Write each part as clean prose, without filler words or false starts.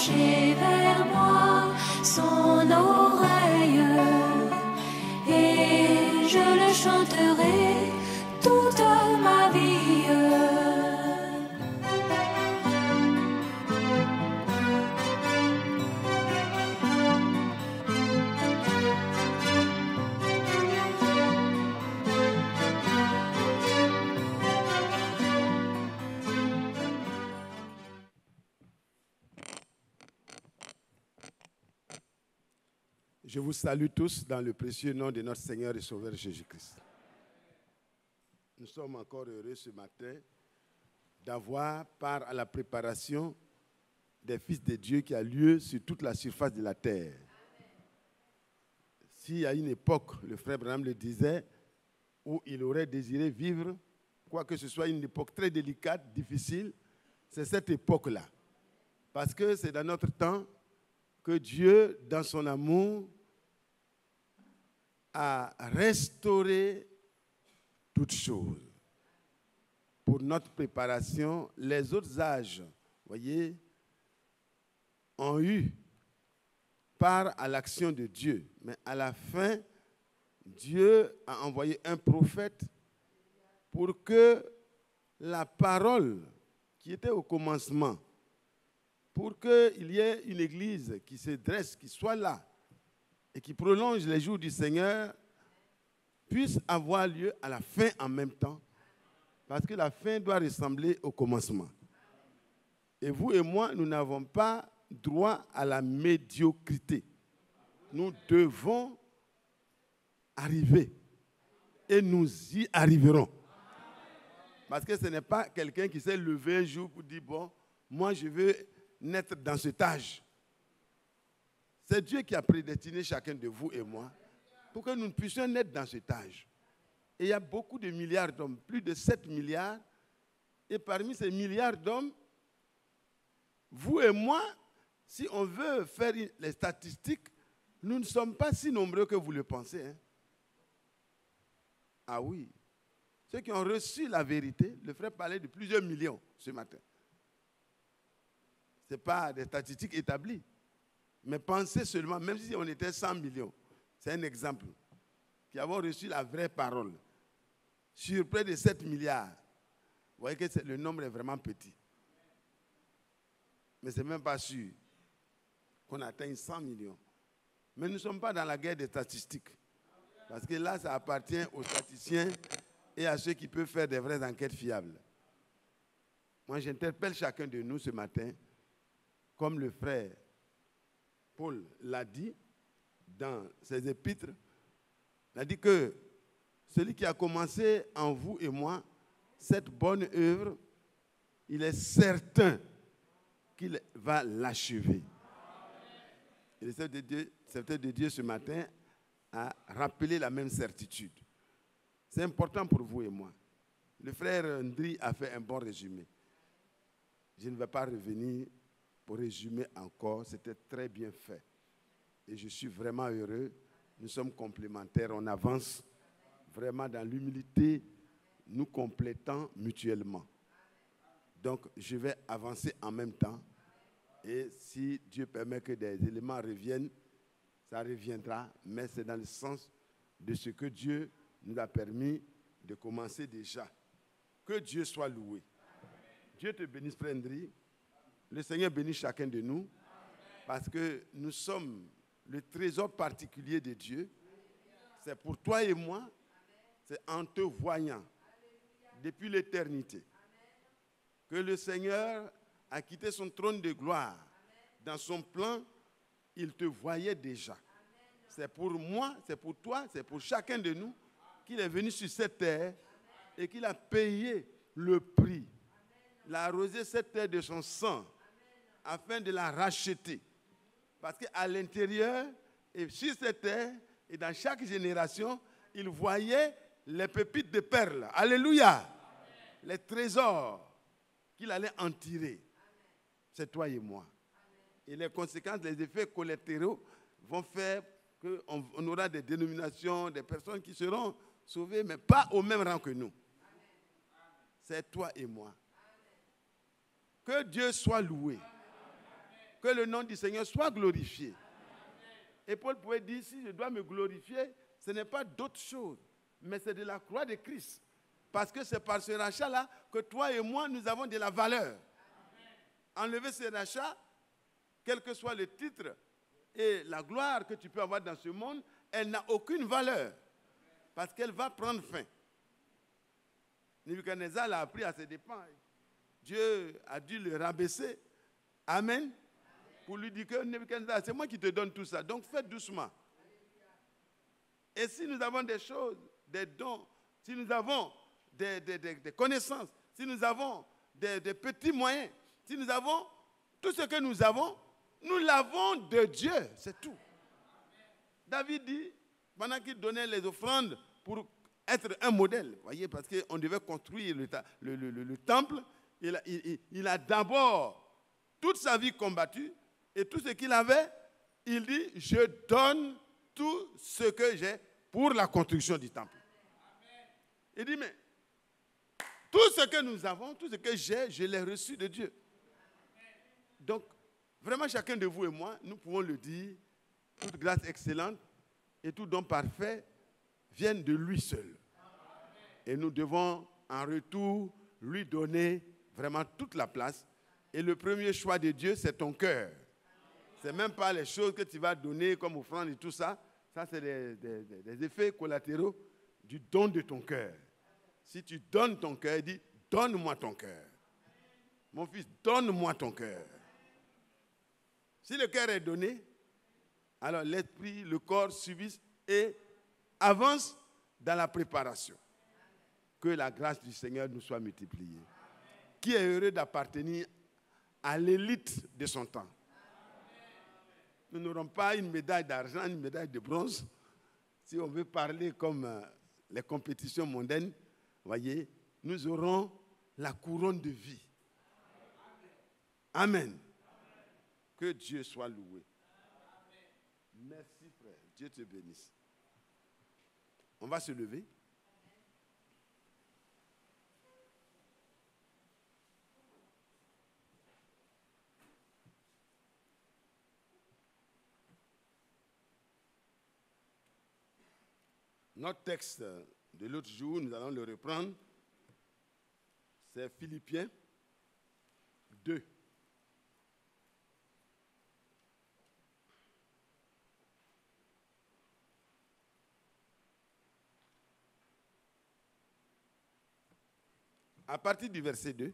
pencher vers moi son oreille, et je le chanterai toute ma vie. Je vous salue tous dans le précieux nom de notre Seigneur et Sauveur Jésus-Christ. Nous sommes encore heureux ce matin d'avoir part à la préparation des fils de Dieu qui a lieu sur toute la surface de la terre. S'il y a une époque, le frère Branham le disait, où il aurait désiré vivre, quoique ce soit une époque très délicate, difficile, c'est cette époque-là. Parce que c'est dans notre temps que Dieu, dans son amour, à restaurer toutes choses. Pour notre préparation, les autres âges, voyez, ont eu part à l'action de Dieu. Mais à la fin, Dieu a envoyé un prophète pour que la parole qui était au commencement, pour qu'il y ait une église qui se dresse, qui soit là, et qui prolonge les jours du Seigneur, puisse avoir lieu à la fin en même temps, parce que la fin doit ressembler au commencement. Et vous et moi, nous n'avons pas droit à la médiocrité. Nous devons arriver, et nous y arriverons. Parce que ce n'est pas quelqu'un qui s'est levé un jour pour dire, bon, moi je veux naître dans cet âge. C'est Dieu qui a prédestiné chacun de vous et moi pour que nous puissions naître dans cet âge. Et il y a beaucoup de milliards d'hommes, plus de 7 milliards. Et parmi ces milliards d'hommes, vous et moi, si on veut faire les statistiques, nous ne sommes pas si nombreux que vous le pensez. Hein? Ah oui. Ceux qui ont reçu la vérité, le frère parlait de plusieurs millions ce matin. Ce n'est pas des statistiques établies. Mais pensez seulement, même si on était 100 millions, c'est un exemple, qui avons reçu la vraie parole, sur près de 7 milliards. Vous voyez que le nombre est vraiment petit. Mais ce n'est même pas sûr qu'on atteigne 100 millions. Mais nous ne sommes pas dans la guerre des statistiques. Parce que là, ça appartient aux statisticiens et à ceux qui peuvent faire des vraies enquêtes fiables. Moi, j'interpelle chacun de nous ce matin, comme le frère Paul l'a dit dans ses épîtres, il a dit que celui qui a commencé en vous et moi cette bonne œuvre, il est certain qu'il va l'achever. Et le serviteur de Dieu ce matin a rappelé la même certitude. C'est important pour vous et moi. Le frère Ndri a fait un bon résumé. Je ne vais pas revenir pour résumer encore, c'était très bien fait. Et je suis vraiment heureux. Nous sommes complémentaires, on avance vraiment dans l'humilité, nous complétant mutuellement. Donc, je vais avancer en même temps. Et si Dieu permet que des éléments reviennent, ça reviendra. Mais c'est dans le sens de ce que Dieu nous a permis de commencer déjà. Que Dieu soit loué. Dieu te bénisse, Frère Ndri. Le Seigneur bénisse chacun de nous, parce que nous sommes le trésor particulier de Dieu. C'est pour toi et moi, c'est en te voyant depuis l'éternité que le Seigneur a quitté son trône de gloire. Dans son plan, il te voyait déjà. C'est pour moi, c'est pour toi, c'est pour chacun de nous qu'il est venu sur cette terre et qu'il a payé le prix. Il a arrosé cette terre de son sang afin de la racheter. Parce qu'à l'intérieur, et sur cette terre, et dans chaque génération, il voyait les pépites de perles. Alléluia! Amen. Les trésors qu'il allait en tirer. C'est toi et moi. Amen. Et les conséquences, les effets collatéraux vont faire qu'on aura des dénominations, des personnes qui seront sauvées, mais pas au même rang que nous. Amen. C'est toi et moi. Amen. Que Dieu soit loué. Que le nom du Seigneur soit glorifié. Et Paul pouvait dire, si je dois me glorifier, ce n'est pas d'autre chose, mais c'est de la croix de Christ. Parce que c'est par ce rachat-là que toi et moi, nous avons de la valeur. Enlever ce rachat, quel que soit le titre et la gloire que tu peux avoir dans ce monde, elle n'a aucune valeur. Parce qu'elle va prendre fin. Nebuchadnezzar l'a appris à ses dépens. Dieu a dû le rabaisser. Amen. Pour lui dire que Nebuchadnezzar, c'est moi qui te donne tout ça. Donc fais doucement. Et si nous avons des choses, des dons, si nous avons des connaissances, si nous avons des petits moyens, si nous avons tout ce que nous l'avons de Dieu. C'est tout. David dit, pendant qu'il donnait les offrandes pour être un modèle, voyez, parce qu'on devait construire le temple, il a d'abord toute sa vie combattu et tout ce qu'il avait, il dit, je donne tout ce que j'ai pour la construction du temple. Il dit, mais tout ce que nous avons, tout ce que j'ai, je l'ai reçu de Dieu. Donc, vraiment, chacun de vous et moi, nous pouvons le dire, toute grâce excellente et tout don parfait viennent de lui seul. Et nous devons, en retour, lui donner vraiment toute la place. Et le premier choix de Dieu, c'est ton cœur. Ce n'est même pas les choses que tu vas donner comme offrande et tout ça. Ça, c'est des effets collatéraux du don de ton cœur. Si tu donnes ton cœur, dis, donne-moi ton cœur. Mon fils, donne-moi ton cœur. Si le cœur est donné, alors l'esprit, le corps subissent et avancent dans la préparation. Que la grâce du Seigneur nous soit multipliée. Qui est heureux d'appartenir à l'élite de son temps? Nous n'aurons pas une médaille d'argent, une médaille de bronze. Si on veut parler comme les compétitions mondaines, voyez, nous aurons la couronne de vie. Amen. Que Dieu soit loué. Merci frère. Dieu te bénisse. On va se lever. Notre texte de l'autre jour, nous allons le reprendre. C'est Philippiens 2. À partir du verset 2,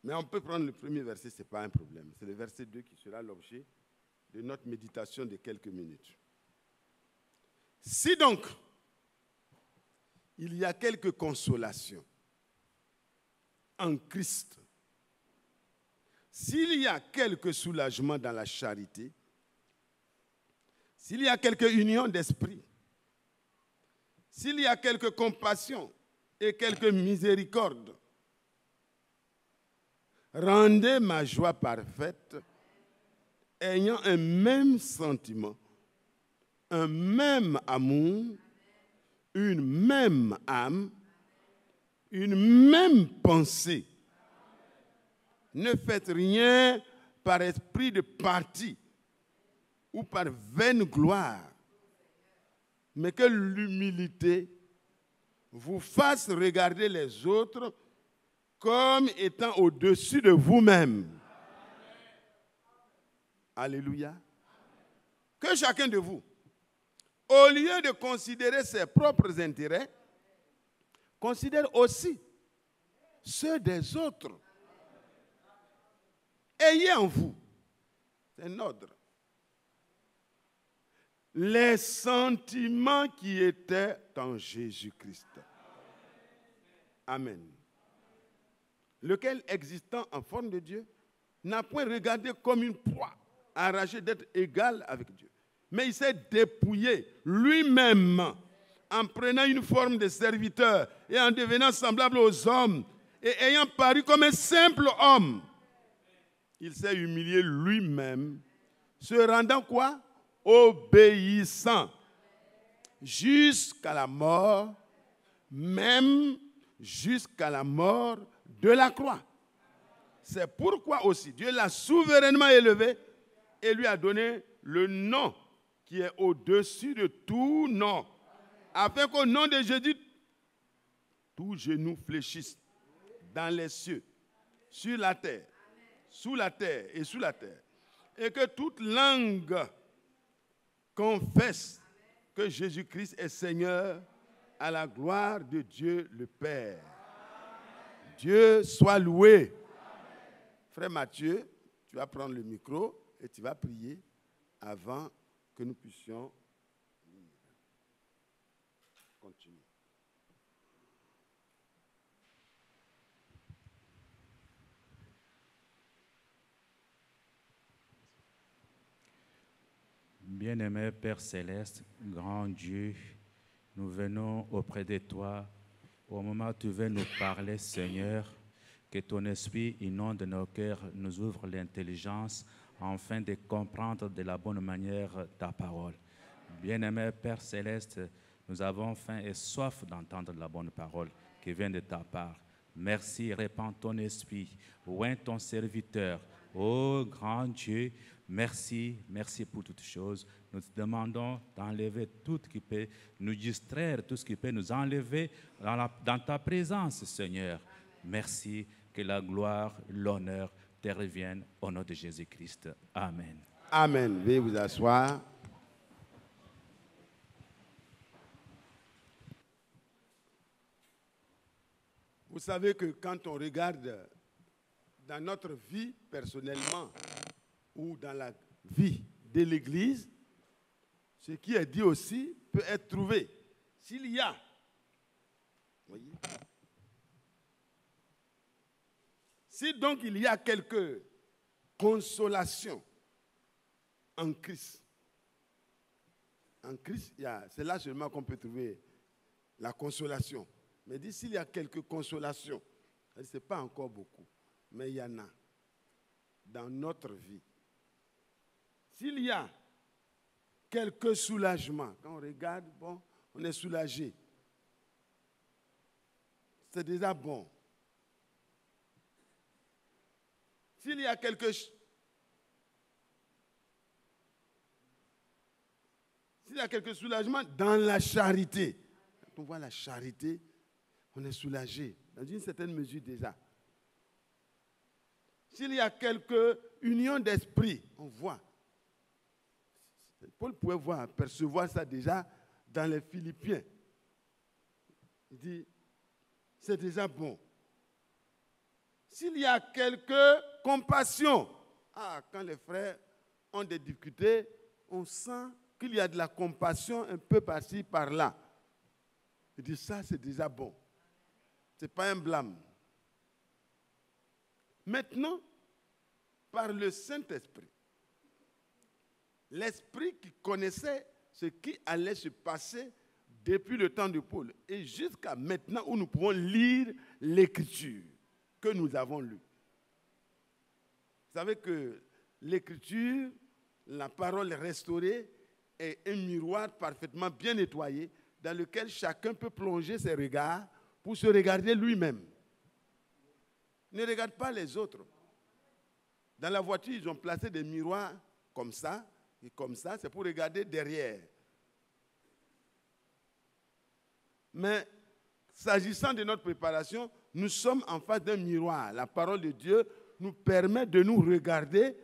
mais on peut prendre le premier verset, ce n'est pas un problème. C'est le verset 2 qui sera l'objet de notre méditation de quelques minutes. Si donc, il y a quelque consolation en Christ, s'il y a quelque soulagement dans la charité, s'il y a quelque union d'esprit, s'il y a quelque compassion et quelque miséricorde, rendez ma joie parfaite, ayant un même sentiment, un même amour, une même âme, une même pensée. Ne faites rien par esprit de parti ou par vaine gloire, mais que l'humilité vous fasse regarder les autres comme étant au-dessus de vous-même. Alléluia. Que chacun de vous, au lieu de considérer ses propres intérêts, considère aussi ceux des autres. Ayez en vous, c'est un ordre, les sentiments qui étaient en Jésus-Christ. Amen. Lequel, existant en forme de Dieu, n'a point regardé comme une proie, arraché d'être égal avec Dieu. Mais il s'est dépouillé lui-même en prenant une forme de serviteur et en devenant semblable aux hommes et ayant paru comme un simple homme. Il s'est humilié lui-même, se rendant quoi? Obéissant jusqu'à la mort, même jusqu'à la mort de la croix. C'est pourquoi aussi Dieu l'a souverainement élevé et lui a donné le nom qui est au-dessus de tout nom, afin qu'au nom de Jésus, tout genou fléchisse dans les cieux, sur la terre, sous la terre et sous la terre, et que toute langue confesse que Jésus-Christ est Seigneur à la gloire de Dieu le Père. Dieu soit loué. Frère Mathieu, tu vas prendre le micro et tu vas prier avant que nous puissions continuer. Bien-aimé Père Céleste, grand Dieu, nous venons auprès de toi au moment où tu veux nous parler, Seigneur, que ton esprit inonde nos cœurs, nous ouvre l'intelligence afin de comprendre de la bonne manière ta parole. Bien-aimé Père Céleste, nous avons faim et soif d'entendre la bonne parole qui vient de ta part. Merci, répands ton esprit, oins ton serviteur. Ô grand Dieu, merci, merci pour toutes choses. Nous te demandons d'enlever tout ce qui peut nous distraire, tout ce qui peut nous enlever dans ta présence, Seigneur. Merci, que la gloire, l'honneur te reviennent au nom de Jésus-Christ. Amen. Amen. Veuillez vous asseoir. Vous savez que quand on regarde dans notre vie personnellement ou dans la vie de l'Église, ce qui est dit aussi peut être trouvé. S'il y a, voyez, si donc il y a quelque consolation en Christ, c'est là seulement qu'on peut trouver la consolation. Mais dit s'il y a quelque consolation, ce n'est pas encore beaucoup, mais il y en a dans notre vie. S'il y a quelques soulagements, quand on regarde, bon, on est soulagé. C'est déjà bon. S'il y a quelques soulagements dans la charité, quand on voit la charité, on est soulagé, dans une certaine mesure déjà. S'il y a quelques unions d'esprit, on voit. Paul pouvait percevoir ça déjà dans les Philippiens. Il dit, c'est déjà bon. S'il y a quelques compassions, quand les frères ont des difficultés, on sent qu'il y a de la compassion un peu par-ci, par-là. Il dit, ça c'est déjà bon. Ce n'est pas un blâme. Maintenant, par le Saint-Esprit, l'Esprit qui connaissait ce qui allait se passer depuis le temps de Paul et jusqu'à maintenant où nous pouvons lire l'Écriture que nous avons lue. Vous savez que l'Écriture, la parole restaurée, est un miroir parfaitement bien nettoyé dans lequel chacun peut plonger ses regards pour se regarder lui-même. Ne regarde pas les autres. Dans la voiture, ils ont placé des miroirs comme ça, et comme ça, c'est pour regarder derrière. Mais s'agissant de notre préparation, nous sommes en face d'un miroir. La parole de Dieu nous permet de nous regarder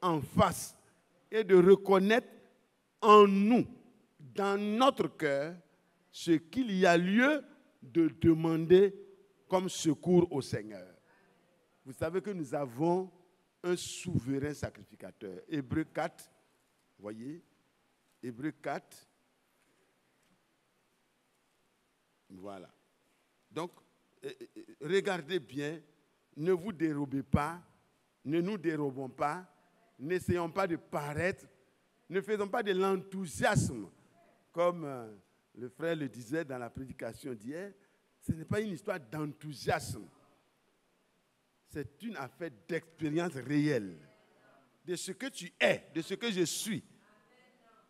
en face et de reconnaître en nous, dans notre cœur, ce qu'il y a lieu de demander comme secours au Seigneur. Vous savez que nous avons un souverain sacrificateur. Hébreux 4, voyez, Hébreux 4, voilà. Donc, regardez bien, ne vous dérobez pas, ne nous dérobons pas, n'essayons pas de paraître, ne faisons pas de l'enthousiasme, comme le frère le disait dans la prédication d'hier. Ce n'est pas une histoire d'enthousiasme, c'est une affaire d'expérience réelle, de ce que tu es, de ce que je suis.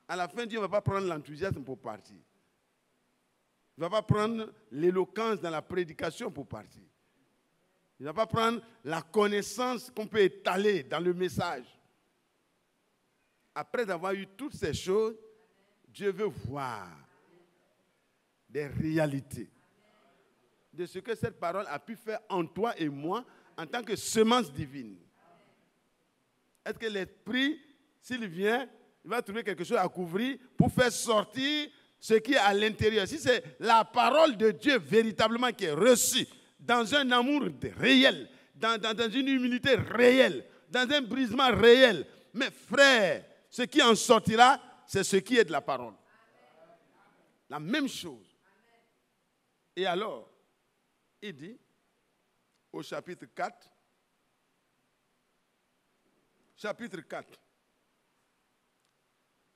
À la fin, Dieu ne va pas prendre l'enthousiasme pour partir. Il ne va pas prendre l'éloquence dans la prédication pour partir. Il ne va pas prendre la connaissance qu'on peut étaler dans le message. Après avoir eu toutes ces choses, Dieu veut voir des réalités de ce que cette parole a pu faire en toi et moi en tant que semence divine. Est-ce que l'Esprit, s'il vient, il va trouver quelque chose à couvrir pour faire sortir ce qui est à l'intérieur? Si c'est la parole de Dieu véritablement qui est reçue dans un amour réel, dans une humilité réelle, dans un brisement réel, mes frères, ce qui en sortira, c'est ce qui est de la parole. La même chose. Et alors, il dit, au chapitre 4,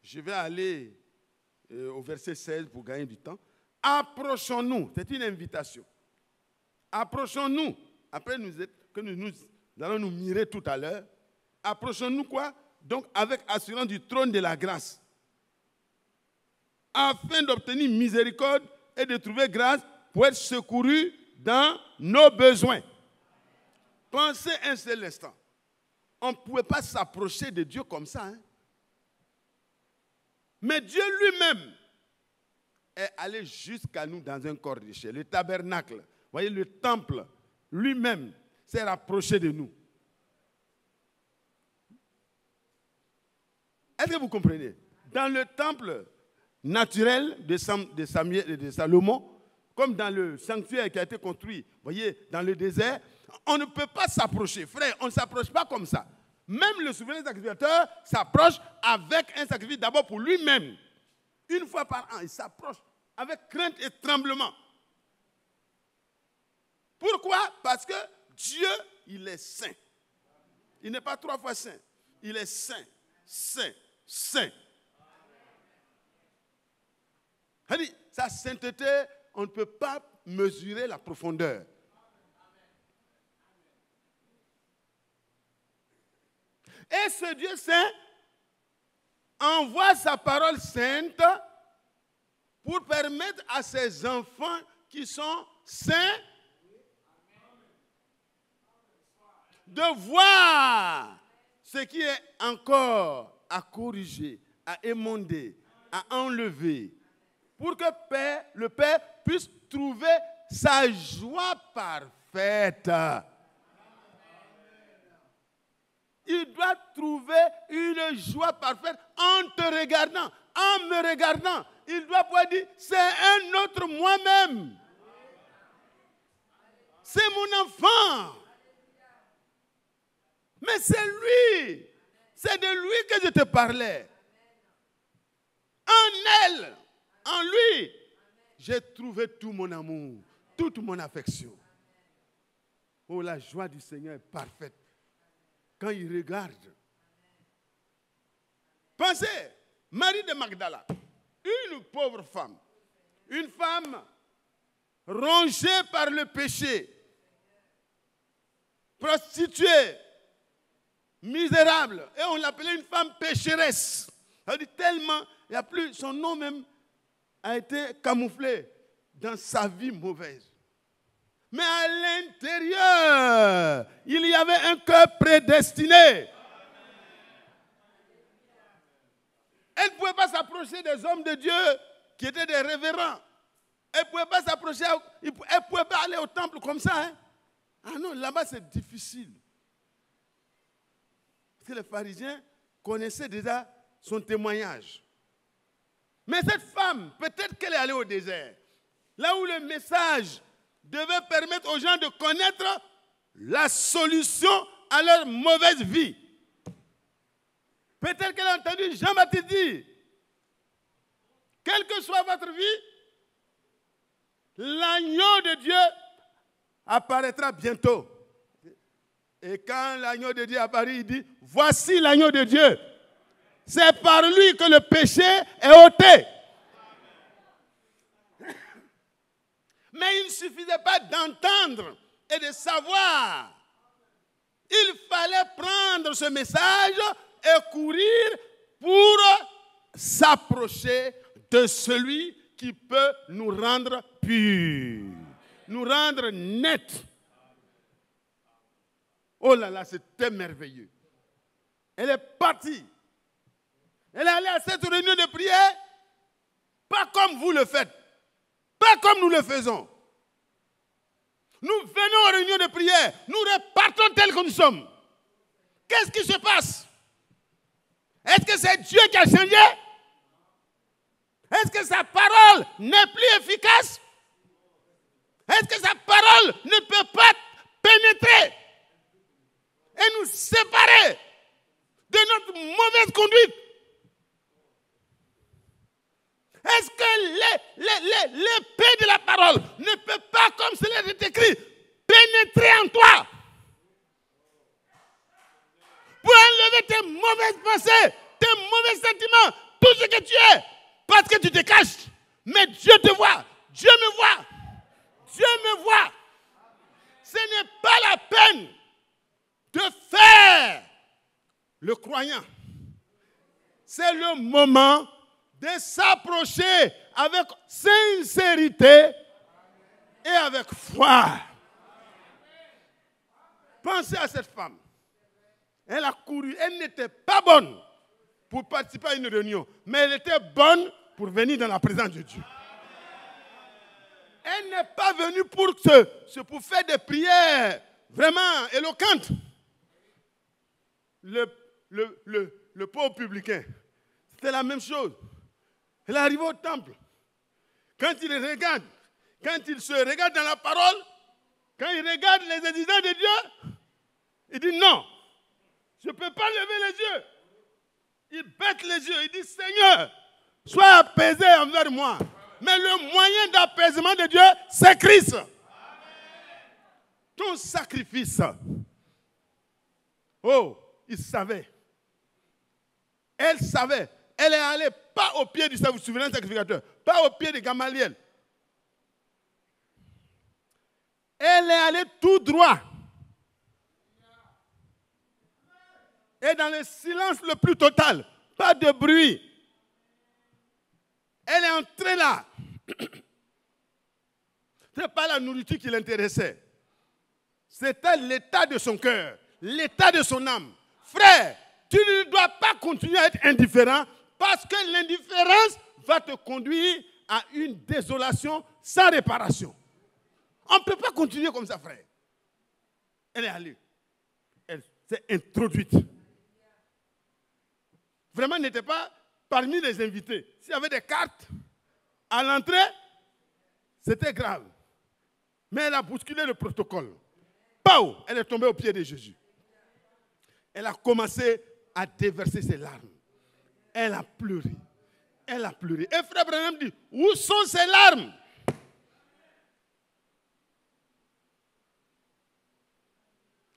je vais aller au verset 16 pour gagner du temps. Approchons-nous, c'est une invitation. Approchons-nous, après que nous allons nous mirer tout à l'heure, approchons-nous quoi? Donc avec assurance du trône de la grâce, afin d'obtenir miséricorde et de trouver grâce pour être secouru dans nos besoins. Pensez un seul instant. On ne pouvait pas s'approcher de Dieu comme ça. Hein? Mais Dieu lui-même est allé jusqu'à nous dans un corps de chair. Le tabernacle, vous voyez, le temple lui-même s'est rapproché de nous. Est-ce que vous comprenez? Dans le temple naturel de Salomon, comme dans le sanctuaire qui a été construit, vous voyez, dans le désert, on ne peut pas s'approcher. Frère, on ne s'approche pas comme ça. Même le souverain sacrificateur s'approche avec un sacrifice d'abord pour lui-même. Une fois par an, il s'approche avec crainte et tremblement. Pourquoi? Parce que Dieu, il est saint. Il n'est pas 3 fois saint. Il est saint, saint, saint. Sa sainteté, on ne peut pas mesurer la profondeur. Et ce Dieu saint envoie sa parole sainte pour permettre à ses enfants qui sont saints de voir ce qui est encore à corriger, à émonder, à enlever, pour que le Père puisse trouver sa joie parfaite. Il doit trouver une joie parfaite en te regardant, en me regardant. Il doit pouvoir dire, c'est un autre moi-même. C'est mon enfant. Mais c'est lui. C'est de lui que je te parlais. En elle, en lui, j'ai trouvé tout mon amour, toute mon affection. Oh, la joie du Seigneur est parfaite. Quand il regarde. Pensez, Marie de Magdala, une pauvre femme, une femme rongée par le péché, prostituée, misérable, et on l'appelait une femme pécheresse. Elle dit tellement, il n'y a plus, son nom même a été camouflé dans sa vie mauvaise. Mais à l'intérieur, il y avait un cœur prédestiné. Elle ne pouvait pas s'approcher des hommes de Dieu qui étaient des révérends. Elle ne pouvait pas s'approcher, elle ne pouvait pas aller au temple comme ça. Hein? Ah non, là-bas c'est difficile. Parce que les pharisiens connaissaient déjà son témoignage. Mais cette femme, peut-être qu'elle est allée au désert, là où le message devait permettre aux gens de connaître la solution à leur mauvaise vie. Peut-être qu'elle a entendu Jean-Baptiste dire, quelle que soit votre vie, l'agneau de Dieu apparaîtra bientôt. Et quand l'agneau de Dieu apparaît, il dit, voici l'agneau de Dieu. C'est par lui que le péché est ôté. Mais il ne suffisait pas d'entendre et de savoir. Il fallait prendre ce message et courir pour s'approcher de celui qui peut nous rendre purs, nous rendre nets. Oh là là, c'était merveilleux. Elle est partie. Elle est allée à cette réunion de prière, pas comme vous le faites, pas comme nous le faisons. Nous venons aux réunions de prière, nous repartons tels que nous sommes. Qu'est-ce qui se passe? Est-ce que c'est Dieu qui a changé? Est-ce que sa parole n'est plus efficace? Est-ce que sa parole ne peut pas pénétrer et nous séparer de notre mauvaise conduite? Est-ce que l'épée de la parole ne peut pas, comme cela est écrit, pénétrer en toi pour enlever tes mauvaises pensées, tes mauvais sentiments, tout ce que tu es, parce que tu te caches. Mais Dieu te voit, Dieu me voit, Dieu me voit. Ce n'est pas la peine de faire le croyant. C'est le moment de s'approcher avec sincérité et avec foi. Pensez à cette femme. Elle a couru, elle n'était pas bonne pour participer à une réunion, mais elle était bonne pour venir dans la présence de Dieu. Elle n'est pas venue pour faire des prières vraiment éloquentes. Le pauvre publicain, c'était la même chose. Elle est arrivée au temple. Quand il se regarde dans la parole, quand il regarde les exigences de Dieu, il dit non, je ne peux pas lever les yeux. Il baisse les yeux, il dit Seigneur, sois apaisé envers moi. Mais le moyen d'apaisement de Dieu, c'est Christ. Amen. Ton sacrifice. Oh, il savait. Elle savait. Elle est allée pas au pied du souverain sacrificateur, pas au pied de Gamaliel. Elle est allée tout droit. Et dans le silence le plus total, pas de bruit. Elle est entrée là. Ce n'est pas la nourriture qui l'intéressait. C'était l'état de son cœur, l'état de son âme. Frère, tu ne dois pas continuer à être indifférent parce que l'indifférence va te conduire à une désolation sans réparation. On ne peut pas continuer comme ça, frère. Elle est allée. Elle s'est introduite. Vraiment, elle n'était pas parmi les invités. S'il y avait des cartes à l'entrée, c'était grave. Mais elle a bousculé le protocole. Pau, elle est tombée au pied de Jésus. Elle a commencé à déverser ses larmes. Elle a pleuré. Elle a pleuré. Et frère Branham dit, où sont ces larmes?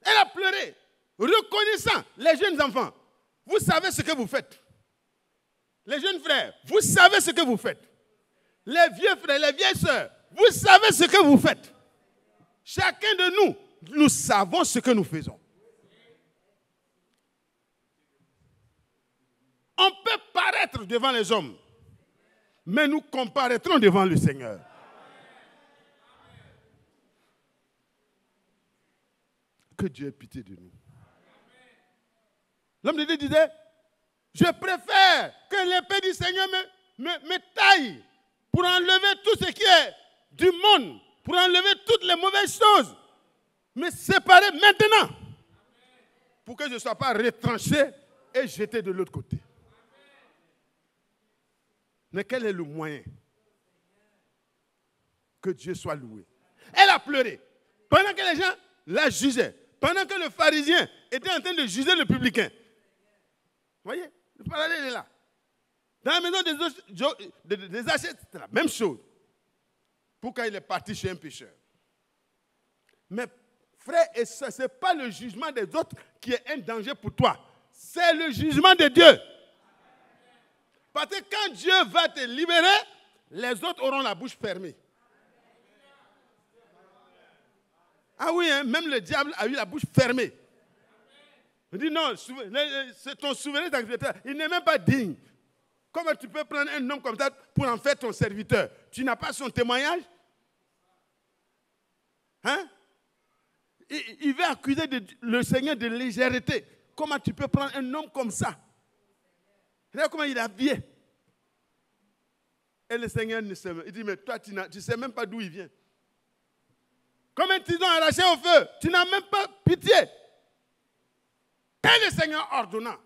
Elle a pleuré, reconnaissant les jeunes enfants. Vous savez ce que vous faites. Les jeunes frères, vous savez ce que vous faites. Les vieux frères, les vieilles sœurs, vous savez ce que vous faites. Chacun de nous, nous savons ce que nous faisons. On peut paraître devant les hommes, mais nous comparaîtrons devant le Seigneur. Que Dieu ait pitié de nous. L'homme de Dieu disait, je préfère que l'épée du Seigneur me taille pour enlever tout ce qui est du monde, pour enlever toutes les mauvaises choses, me séparer maintenant, pour que je ne sois pas retranché et jeté de l'autre côté. Mais quel est le moyen? Que Dieu soit loué. Elle a pleuré. Pendant que les gens la jugeaient, pendant que le pharisien était en train de juger le publicain. Vous voyez, le parallèle est là. Dans la maison des Zachée, c'était la même chose. Pourquoi il est parti chez un pécheur? Mais frère et soeur, ce n'est pas le jugement des autres qui est un danger pour toi. C'est le jugement de Dieu. Parce que quand Dieu va te libérer, les autres auront la bouche fermée. Ah oui, hein, même le diable a eu la bouche fermée. Il dit non, c'est ton souverain sacrificateur. Il n'est même pas digne. Comment tu peux prendre un homme comme ça pour en faire ton serviteur? Tu n'as pas son témoignage? Hein? il veut accuser le Seigneur de légèreté. Comment tu peux prendre un homme comme ça? Regarde comment il est habillé. Et le Seigneur ne sait pas. Il dit, mais toi, tu ne sais même pas d'où il vient. Comme un tison arraché au feu, tu n'as même pas pitié. Et le Seigneur ordonna.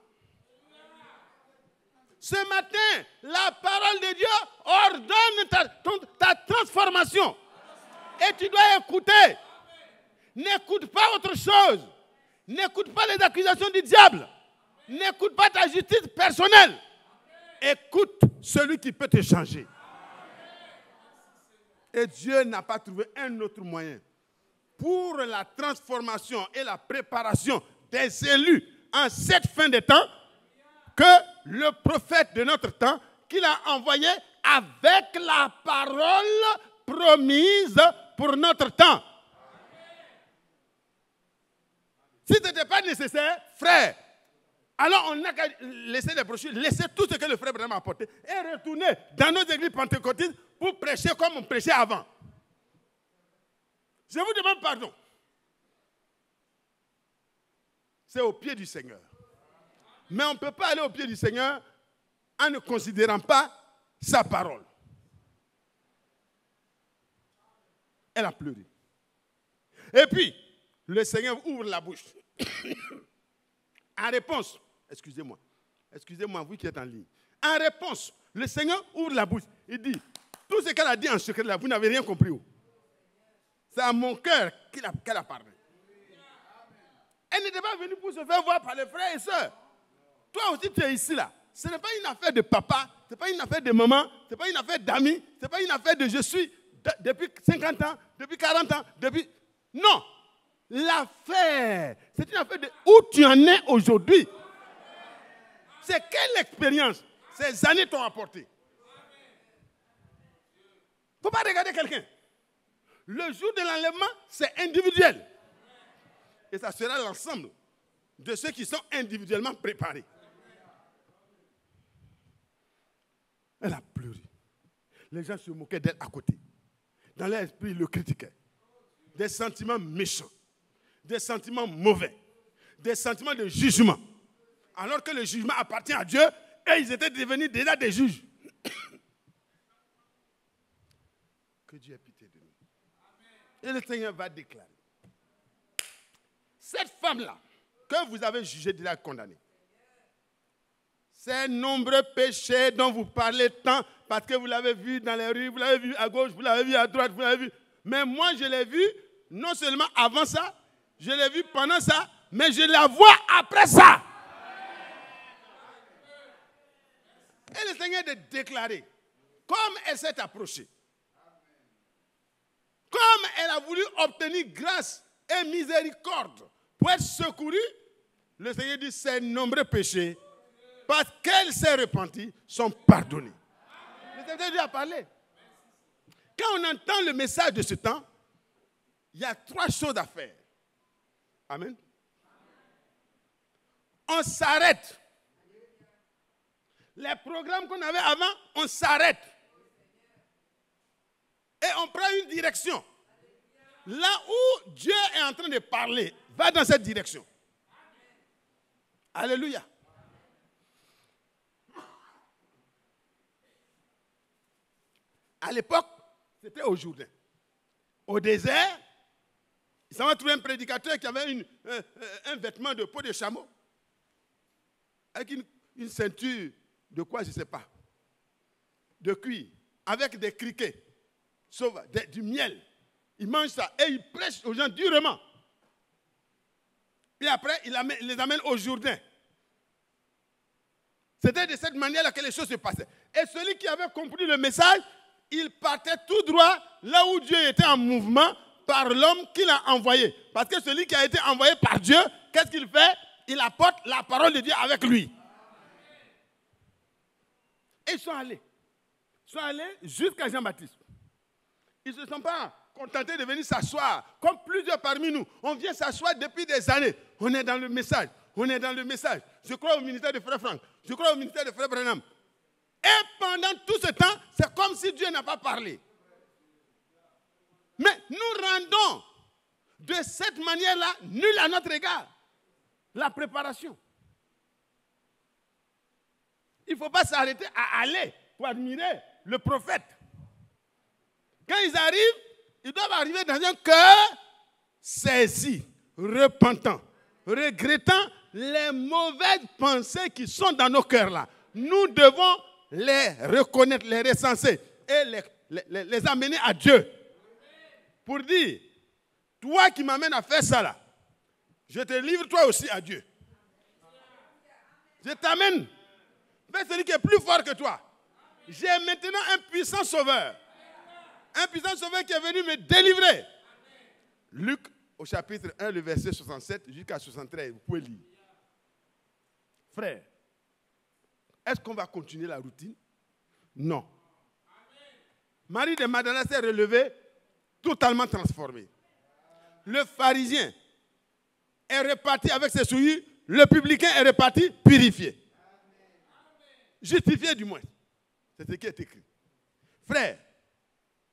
Ce matin, la parole de Dieu ordonne ta transformation. Et tu dois écouter. N'écoute pas autre chose. N'écoute pas les accusations du diable. N'écoute pas ta justice personnelle. Écoute celui qui peut te changer. Et Dieu n'a pas trouvé un autre moyen pour la transformation et la préparation des élus en cette fin de temps que le prophète de notre temps qu'il a envoyé avec la parole promise pour notre temps. Si ce n'était pas nécessaire, frère, alors on n'a qu'à laisser les brochures, laisser tout ce que le frère Branham a apporté et retourner dans nos églises pentecôtistes pour prêcher comme on prêchait avant. Je vous demande pardon. C'est au pied du Seigneur. Mais on ne peut pas aller au pied du Seigneur en ne considérant pas sa parole. Elle a pleuré. Et puis, le Seigneur ouvre la bouche. En réponse, excusez-moi, vous qui êtes en ligne. En réponse, le Seigneur ouvre la bouche. Il dit, tout ce qu'elle a dit en secret là, vous n'avez rien compris. C'est à mon cœur qu'elle a parlé. Elle n'était pas venue pour se faire voir par les frères et sœurs. Toi aussi, tu es ici là. Ce n'est pas une affaire de papa, ce n'est pas une affaire de maman, ce n'est pas une affaire d'amis, ce n'est pas une affaire de je suis depuis 50 ans, depuis 40 ans, depuis... Non. L'affaire, c'est une affaire de où tu en es aujourd'hui. C'est quelle expérience ces années t'ont apporté. Il ne faut pas regarder quelqu'un. Le jour de l'enlèvement, c'est individuel. Et ça sera l'ensemble de ceux qui sont individuellement préparés. Elle a pleuré. Les gens se moquaient d'elle à côté. Dans leur esprit, ils le critiquaient. Des sentiments méchants. Des sentiments mauvais, des sentiments de jugement. Alors que le jugement appartient à Dieu et ils étaient devenus déjà des juges. Que Dieu ait pitié de nous. Et le Seigneur va déclarer. Cette femme-là, que vous avez jugée déjà condamnée, ces nombreux péchés dont vous parlez tant, parce que vous l'avez vu dans les rues, vous l'avez vu à gauche, vous l'avez vu à droite, vous l'avez vu. Mais moi, je l'ai vu non seulement avant ça, je l'ai vu pendant ça, mais je la vois après ça. Et le Seigneur de déclarer, comme elle s'est approchée, comme elle a voulu obtenir grâce et miséricorde pour être secourue, le Seigneur dit, ses nombreux péchés, parce qu'elle s'est repentie, sont pardonnés. Le Seigneur lui a parlé. Quand on entend le message de ce temps, il y a 3 choses à faire. Amen. On s'arrête. Les programmes qu'on avait avant, on s'arrête. Et on prend une direction. Là où Dieu est en train de parler, va dans cette direction. Alléluia. À l'époque, c'était au Jourdain. Au désert, il s'en va trouver un prédicateur qui avait un vêtement de peau de chameau. Avec une ceinture de quoi, je ne sais pas. De cuir. Avec des criquets. Sauf du miel. Il mange ça et il prêche aux gens durement. Et après, il les amène au Jourdain. C'était de cette manière-là que les choses se passaient. Et celui qui avait compris le message, il partait tout droit là où Dieu était en mouvement par l'homme qu'il a envoyé. Parce que celui qui a été envoyé par Dieu, qu'est-ce qu'il fait? Il apporte la parole de Dieu avec lui. Et ils sont allés jusqu'à Jean-Baptiste. Ils ne se sont pas contentés de venir s'asseoir, comme plusieurs parmi nous. On vient s'asseoir depuis des années. On est dans le message. Je crois au ministère de Frère Franck. Je crois au ministère de Frère Branham. Et pendant tout ce temps, c'est comme si Dieu n'a pas parlé. Mais nous rendons De cette manière-là, nul à notre égard. La préparation. Il ne faut pas s'arrêter à aller pour admirer le prophète. Quand ils arrivent, ils doivent arriver dans un cœur saisi, repentant, regrettant les mauvaises pensées qui sont dans nos cœurs là. Nous devons les reconnaître, les recenser et les amener à Dieu. Pour dire, toi qui m'amènes à faire ça là, je te livre toi aussi à Dieu. Je t'amène vers celui qui est plus fort que toi. J'ai maintenant un puissant sauveur. Un puissant sauveur qui est venu me délivrer. Luc au chapitre 1, le verset 67 jusqu'à 73, vous pouvez lire. Frère, est-ce qu'on va continuer la routine? Non. Marie de Magdala s'est relevée totalement transformée. Le pharisien est reparti avec ses souillures, le publicain est reparti purifié. Justifié du moins. C'est ce qui est écrit. Frère,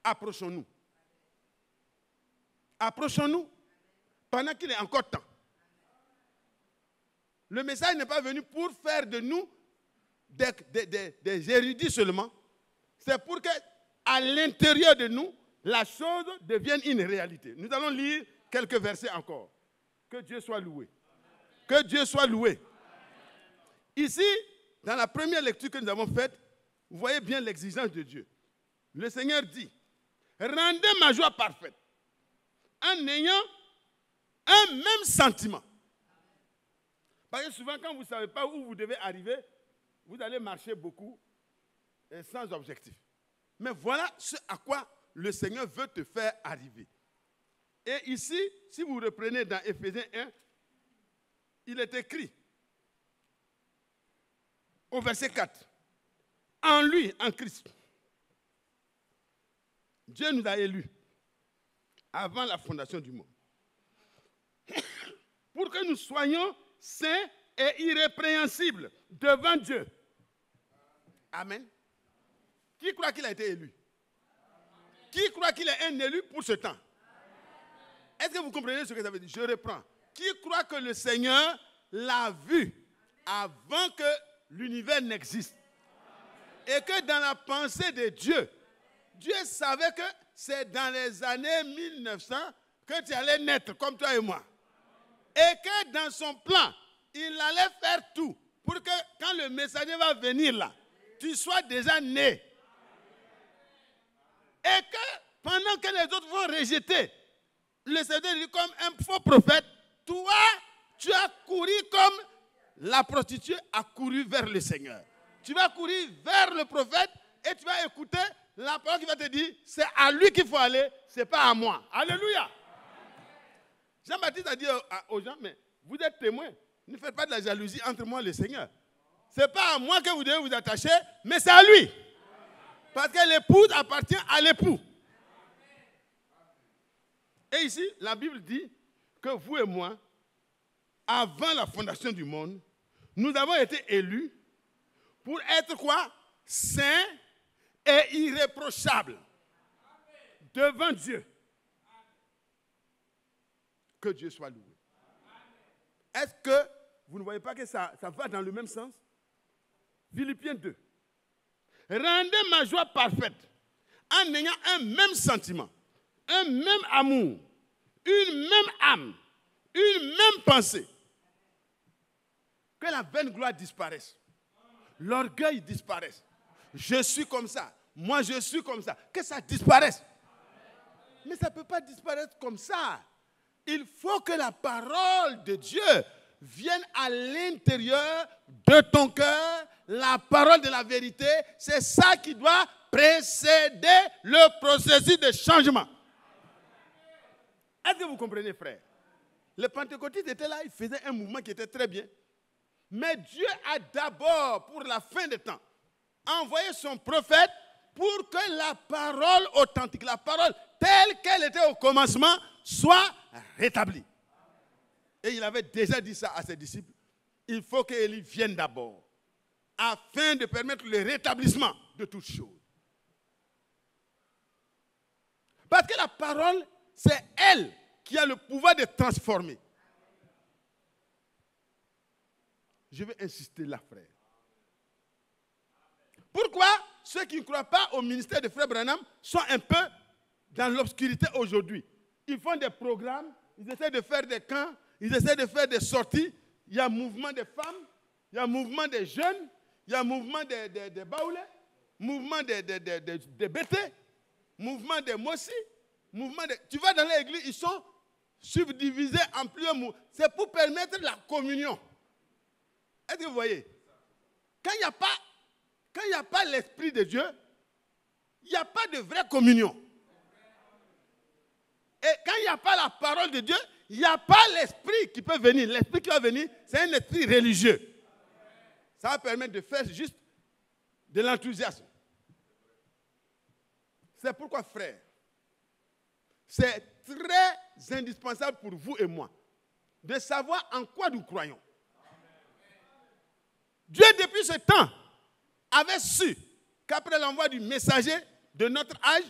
approchons-nous. Approchons-nous pendant qu'il est encore temps. Le message n'est pas venu pour faire de nous des érudits seulement. C'est pour qu'à l'intérieur de nous, la chose devienne une réalité. Nous allons lire quelques versets encore. Que Dieu soit loué. Que Dieu soit loué. Ici, dans la première lecture que nous avons faite, vous voyez bien l'exigence de Dieu. Le Seigneur dit, rendez ma joie parfaite en ayant un même sentiment. Parce que souvent, quand vous ne savez pas où vous devez arriver, vous allez marcher beaucoup et sans objectif. Mais voilà ce à quoi le Seigneur veut te faire arriver. Et ici, si vous reprenez dans Éphésiens 1, il est écrit au verset 4, en lui, en Christ, Dieu nous a élus avant la fondation du monde pour que nous soyons saints et irrépréhensibles devant Dieu. Amen. Qui croit qu'il a été élu? Qui croit qu'il est un élu pour ce temps? Est-ce que vous comprenez ce que ça veut dire? Je reprends. Qui croit que le Seigneur l'a vu avant que l'univers n'existe? Et que dans la pensée de Dieu, Dieu savait que c'est dans les années 1900 que tu allais naître comme toi et moi. Et que dans son plan, il allait faire tout pour que quand le messager va venir là, tu sois déjà né. Et que pendant que les autres vont rejeter, le Seigneur dit comme un faux prophète, toi, tu as couru comme la prostituée a couru vers le Seigneur. Tu vas courir vers le prophète et tu vas écouter la parole qui va te dire, c'est à lui qu'il faut aller, ce n'est pas à moi. Alléluia. Jean-Baptiste a dit aux gens, mais vous êtes témoins, ne faites pas de la jalousie entre moi et le Seigneur. Ce n'est pas à moi que vous devez vous attacher, mais c'est à lui. Parce que l'épouse appartient à l'époux. Et ici, la Bible dit que vous et moi, avant la fondation du monde, nous avons été élus pour être quoi? Saints et irréprochables devant Dieu. Que Dieu soit loué. Est-ce que vous ne voyez pas que ça va dans le même sens? Philippiens 2. Rendez ma joie parfaite en ayant un même sentiment, un même amour, une même âme, une même pensée. Que la vaine gloire disparaisse. L'orgueil disparaisse. Je suis comme ça. Moi, je suis comme ça. Que ça disparaisse. Mais ça ne peut pas disparaître comme ça. Il faut que la parole de Dieu vienne à l'intérieur de ton cœur. La parole de la vérité, c'est ça qui doit précéder le processus de changement. Est-ce que vous comprenez, frère? Les pentecôtistes étaient là, ils faisaient un mouvement qui était très bien. Mais Dieu a d'abord, pour la fin des temps, envoyé son prophète pour que la parole authentique, la parole telle qu'elle était au commencement, soit rétablie. Et il avait déjà dit ça à ses disciples. Il faut qu'Élie vienne d'abord, afin de permettre le rétablissement de toutes choses. Parce que la parole, c'est elle qui a le pouvoir de transformer. Je vais insister là, frère. Pourquoi ceux qui ne croient pas au ministère de Frère Branham sont un peu dans l'obscurité aujourd'hui? Ils font des programmes, ils essaient de faire des camps, ils essaient de faire des sorties. Il y a mouvement des femmes, il y a mouvement des jeunes, il y a mouvement des baoulés, mouvement des bétés, mouvement des mossis, mouvement des... Tu vas dans l'église, ils sont subdivisés en plusieurs mouvements. C'est pour permettre la communion. Est-ce que vous voyez? Quand il n'y a pas l'Esprit de Dieu, il n'y a pas de vraie communion. Et quand il n'y a pas la parole de Dieu, il n'y a pas l'esprit qui peut venir. L'esprit qui va venir, c'est un esprit religieux. Ça va permettre de faire juste de l'enthousiasme. C'est pourquoi, frère, c'est très indispensable pour vous et moi de savoir en quoi nous croyons. Dieu, depuis ce temps, avait su qu'après l'envoi du messager de notre âge,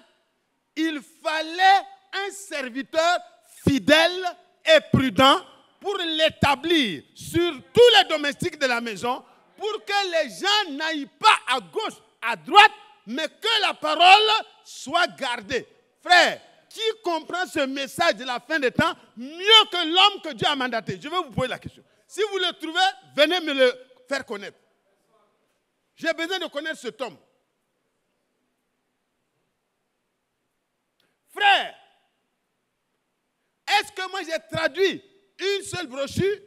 il fallait un serviteur fidèle et prudent pour l'établir sur tous les domestiques de la maison, pour que les gens n'aillent pas à gauche, à droite, mais que la parole soit gardée. Frère, qui comprend ce message de la fin des temps mieux que l'homme que Dieu a mandaté? Je vais vous poser la question. Si vous le trouvez, venez me le faire connaître. J'ai besoin de connaître cet homme. Frère, est-ce que moi j'ai traduit une seule brochure?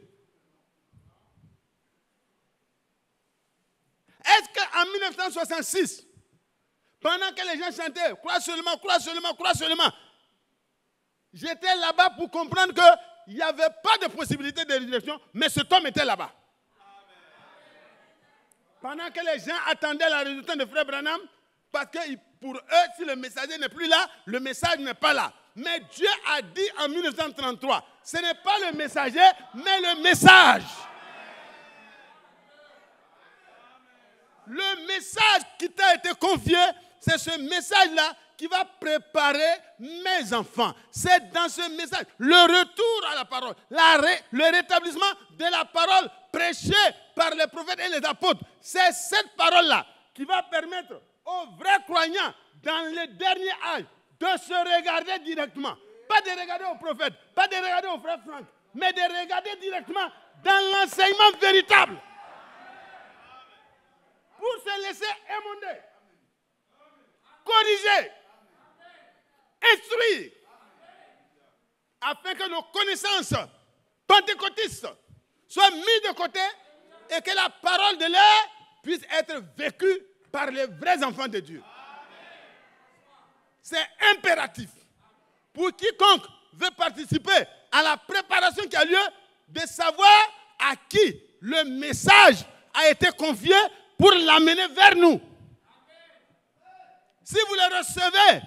Est-ce qu'en 1966, pendant que les gens chantaient « Crois seulement, crois seulement, crois seulement », j'étais là-bas pour comprendre qu'il n'y avait pas de possibilité de résurrection, mais cet homme était là-bas. Pendant que les gens attendaient la résurrection de Frère Branham, parce que pour eux, si le messager n'est plus là, le message n'est pas là. Mais Dieu a dit en 1933, ce n'est pas le messager, mais le message. Le message qui t'a été confié, c'est ce message-là qui va préparer mes enfants. C'est dans ce message, le retour à la parole, le rétablissement de la parole prêchée par les prophètes et les apôtres. C'est cette parole-là qui va permettre aux vrais croyants dans le dernier âge de se regarder directement. Pas de regarder aux prophètes, pas de regarder au frère Franck, mais de regarder directement dans l'enseignement véritable. Pour se laisser émonder, corriger, instruire, afin que nos connaissances pentecôtistes soient mises de côté et que la parole de l'air puisse être vécue par les vrais enfants de Dieu. C'est impératif pour quiconque veut participer à la préparation qui a lieu de savoir à qui le message a été confié pour l'amener vers nous. Si vous le recevez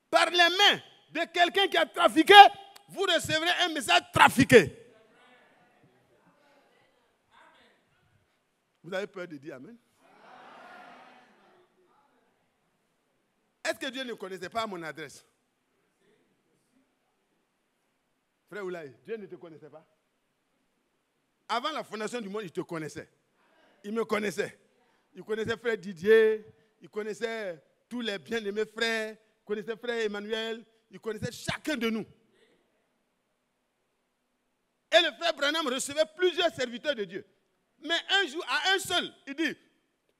par les mains de quelqu'un qui a trafiqué, vous recevrez un message trafiqué. Vous avez peur de dire Amen? Est-ce que Dieu ne connaissait pas mon adresse? Frère Oulaye, Dieu ne te connaissait pas? Avant la fondation du monde, il te connaissait. Il me connaissait. Il connaissait frère Didier, il connaissait tous les bien-aimés frères, il connaissait frère Emmanuel, il connaissait chacun de nous. Et le frère Branham recevait plusieurs serviteurs de Dieu. Mais un jour, à un seul, il dit,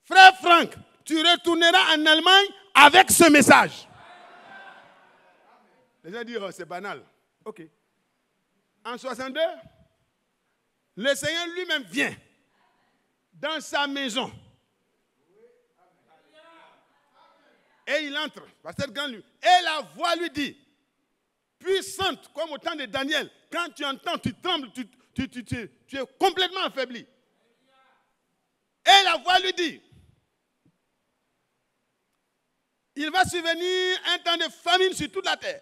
frère Franck, tu retourneras en Allemagne avec ce message. Les gens disent, oh, c'est banal. Ok. En 62, le Seigneur lui-même vient dans sa maison. Et il entre par cette grande lumière. Et la voix lui dit, puissante comme au temps de Daniel, quand tu entends, tu trembles, tu es complètement affaibli. Et la voix lui dit, il va survenir un temps de famine sur toute la terre.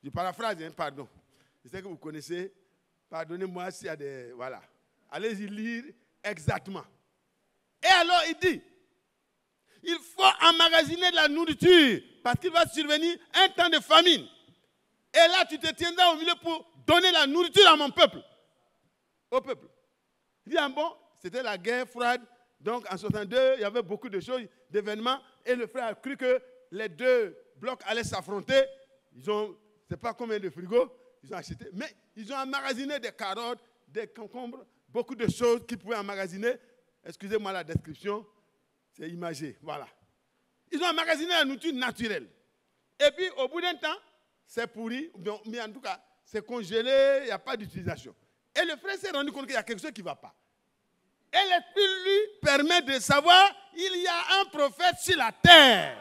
Je paraphrase, hein, pardon. Je sais que vous connaissez. Pardonnez-moi s'il y a des... Voilà. Allez-y lire exactement. Et alors il dit, il faut emmagasiner de la nourriture parce qu'il va survenir un temps de famine. Et là, tu te tiendras au milieu pour donner la nourriture à mon peuple. Au peuple. Il dit, ah bon, c'était la guerre froide. Donc, en 62, il y avait beaucoup de choses, d'événements. Et le frère a cru que les deux blocs allaient s'affronter. Ils ont, je ne sais pas combien de frigos, ils ont acheté. Mais ils ont emmagasiné des carottes, des concombres, beaucoup de choses qu'ils pouvaient emmagasiner. Excusez-moi la description, c'est imagé. Voilà. Ils ont emmagasiné la nourriture naturelle. Et puis, au bout d'un temps, c'est pourri, mais en tout cas, c'est congelé, il n'y a pas d'utilisation. Et le frère s'est rendu compte qu'il y a quelque chose qui ne va pas. Et l'Esprit lui permet de savoir il y a un prophète sur la terre.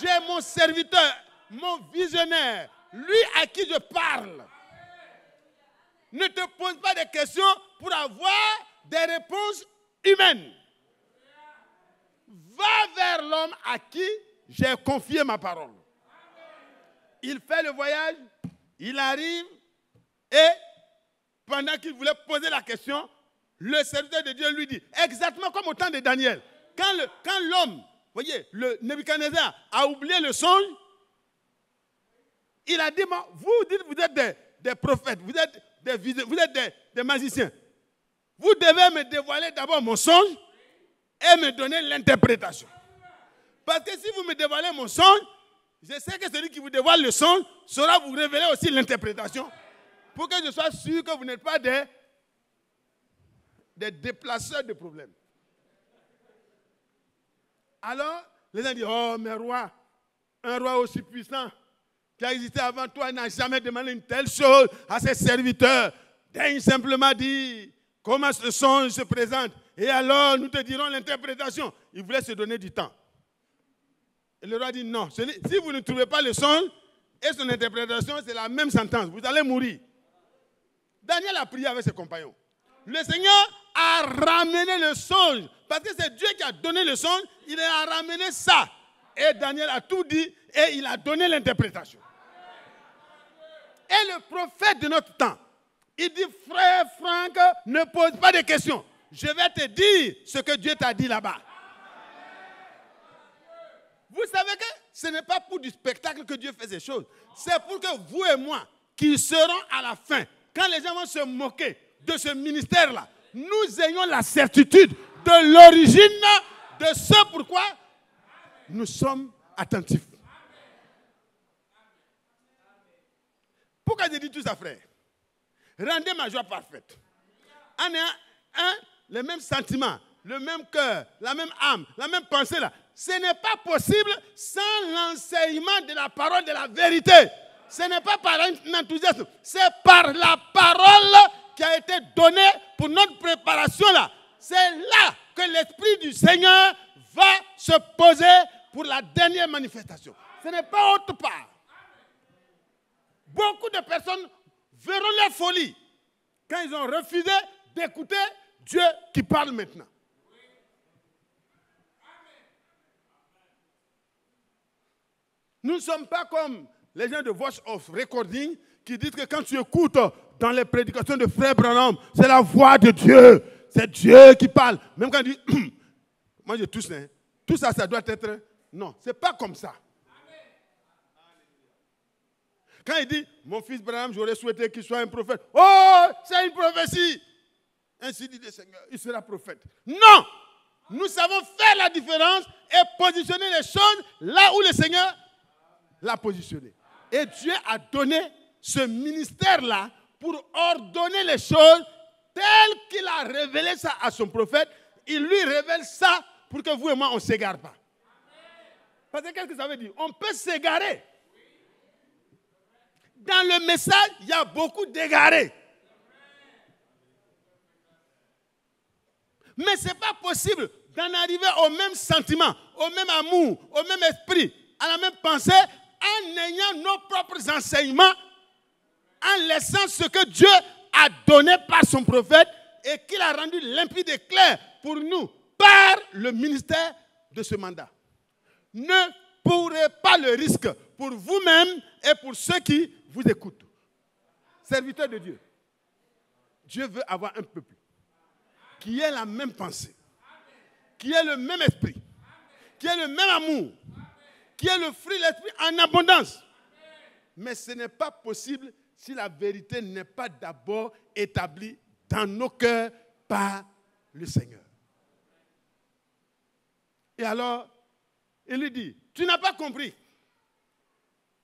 J'ai mon serviteur, mon visionnaire, lui à qui je parle. Ne te pose pas de questions pour avoir des réponses humaines. Va vers l'homme à qui j'ai confié ma parole. Il fait le voyage, il arrive et pendant qu'il voulait poser la question, le serviteur de Dieu lui dit, exactement comme au temps de Daniel, quand l'homme, voyez, le Nebuchadnezzar a oublié le songe, il a dit, vous dites vous êtes des prophètes, vous êtes des magiciens. Vous devez me dévoiler d'abord mon songe et me donner l'interprétation. Parce que si vous me dévoilez mon songe, je sais que celui qui vous dévoile le songe saura vous révéler aussi l'interprétation. Pour que je sois sûr que vous n'êtes pas des déplaceurs de problèmes. Alors, les gens disent, oh, mais roi, un roi aussi puissant qui a existé avant toi n'a jamais demandé une telle chose à ses serviteurs. Daigne simplement dire comment ce songe se présente. Et alors, nous te dirons l'interprétation. Il voulait se donner du temps. Et le roi dit, non, si vous ne trouvez pas le songe et son interprétation, c'est la même sentence. Vous allez mourir. Daniel a prié avec ses compagnons. Le Seigneur a ramené le songe. Parce que c'est Dieu qui a donné le songe. Il a ramené ça. Et Daniel a tout dit et il a donné l'interprétation. Et le prophète de notre temps, il dit, frère Franck, ne pose pas de questions. Je vais te dire ce que Dieu t'a dit là-bas. Vous savez que ce n'est pas pour du spectacle que Dieu fait ces choses. C'est pour que vous et moi, qui serons à la fin, quand les gens vont se moquer de ce ministère-là, nous ayons la certitude de l'origine de ce pourquoi nous sommes attentifs. Pourquoi je dis tout ça, frère? Rendez ma joie parfaite. En ayant les mêmes sentiments, le même cœur, la même âme, la même pensée là. Ce n'est pas possible sans l'enseignement de la parole de la vérité. Ce n'est pas par un enthousiasme, c'est par la parole qui a été donnée pour notre préparation là. C'est là que l'Esprit du Seigneur va se poser pour la dernière manifestation. Ce n'est pas autre part. Beaucoup de personnes verront leur folie quand ils ont refusé d'écouter Dieu qui parle maintenant. Nous ne sommes pas comme les gens de Voice of Recording qui disent que quand tu écoutes dans les prédications de Frère Branham, c'est la voix de Dieu. C'est Dieu qui parle. Même quand il dit, moi je tousse, hein, tout ça, ça doit être... Non, ce n'est pas comme ça. Quand il dit, mon fils Branham, j'aurais souhaité qu'il soit un prophète. Oh, c'est une prophétie. Ainsi dit le Seigneur, il sera prophète. Non, nous savons faire la différence et positionner les choses là où le Seigneur l'a positionné. Et Dieu a donné ce ministère-là pour ordonner les choses telles qu'il a révélé ça à son prophète. Il lui révèle ça pour que vous et moi, on ne s'égare pas. Parce que qu'est-ce que ça veut dire? On peut s'égarer. Dans le message, il y a beaucoup d'égarés. Mais ce n'est pas possible d'en arriver au même sentiment, au même amour, au même esprit, à la même pensée, en ayant nos propres enseignements, en laissant ce que Dieu a donné par son prophète et qu'il a rendu limpide et clair pour nous par le ministère de ce mandat. Ne courez pas le risque pour vous-même et pour ceux qui vous écoutent. Serviteurs de Dieu, Dieu veut avoir un peuple qui ait la même pensée, qui ait le même esprit, qui ait le même amour, qui ait le fruit de l'esprit en abondance. Mais ce n'est pas possible si la vérité n'est pas d'abord établie dans nos cœurs par le Seigneur. Et alors, il lui dit, tu n'as pas compris.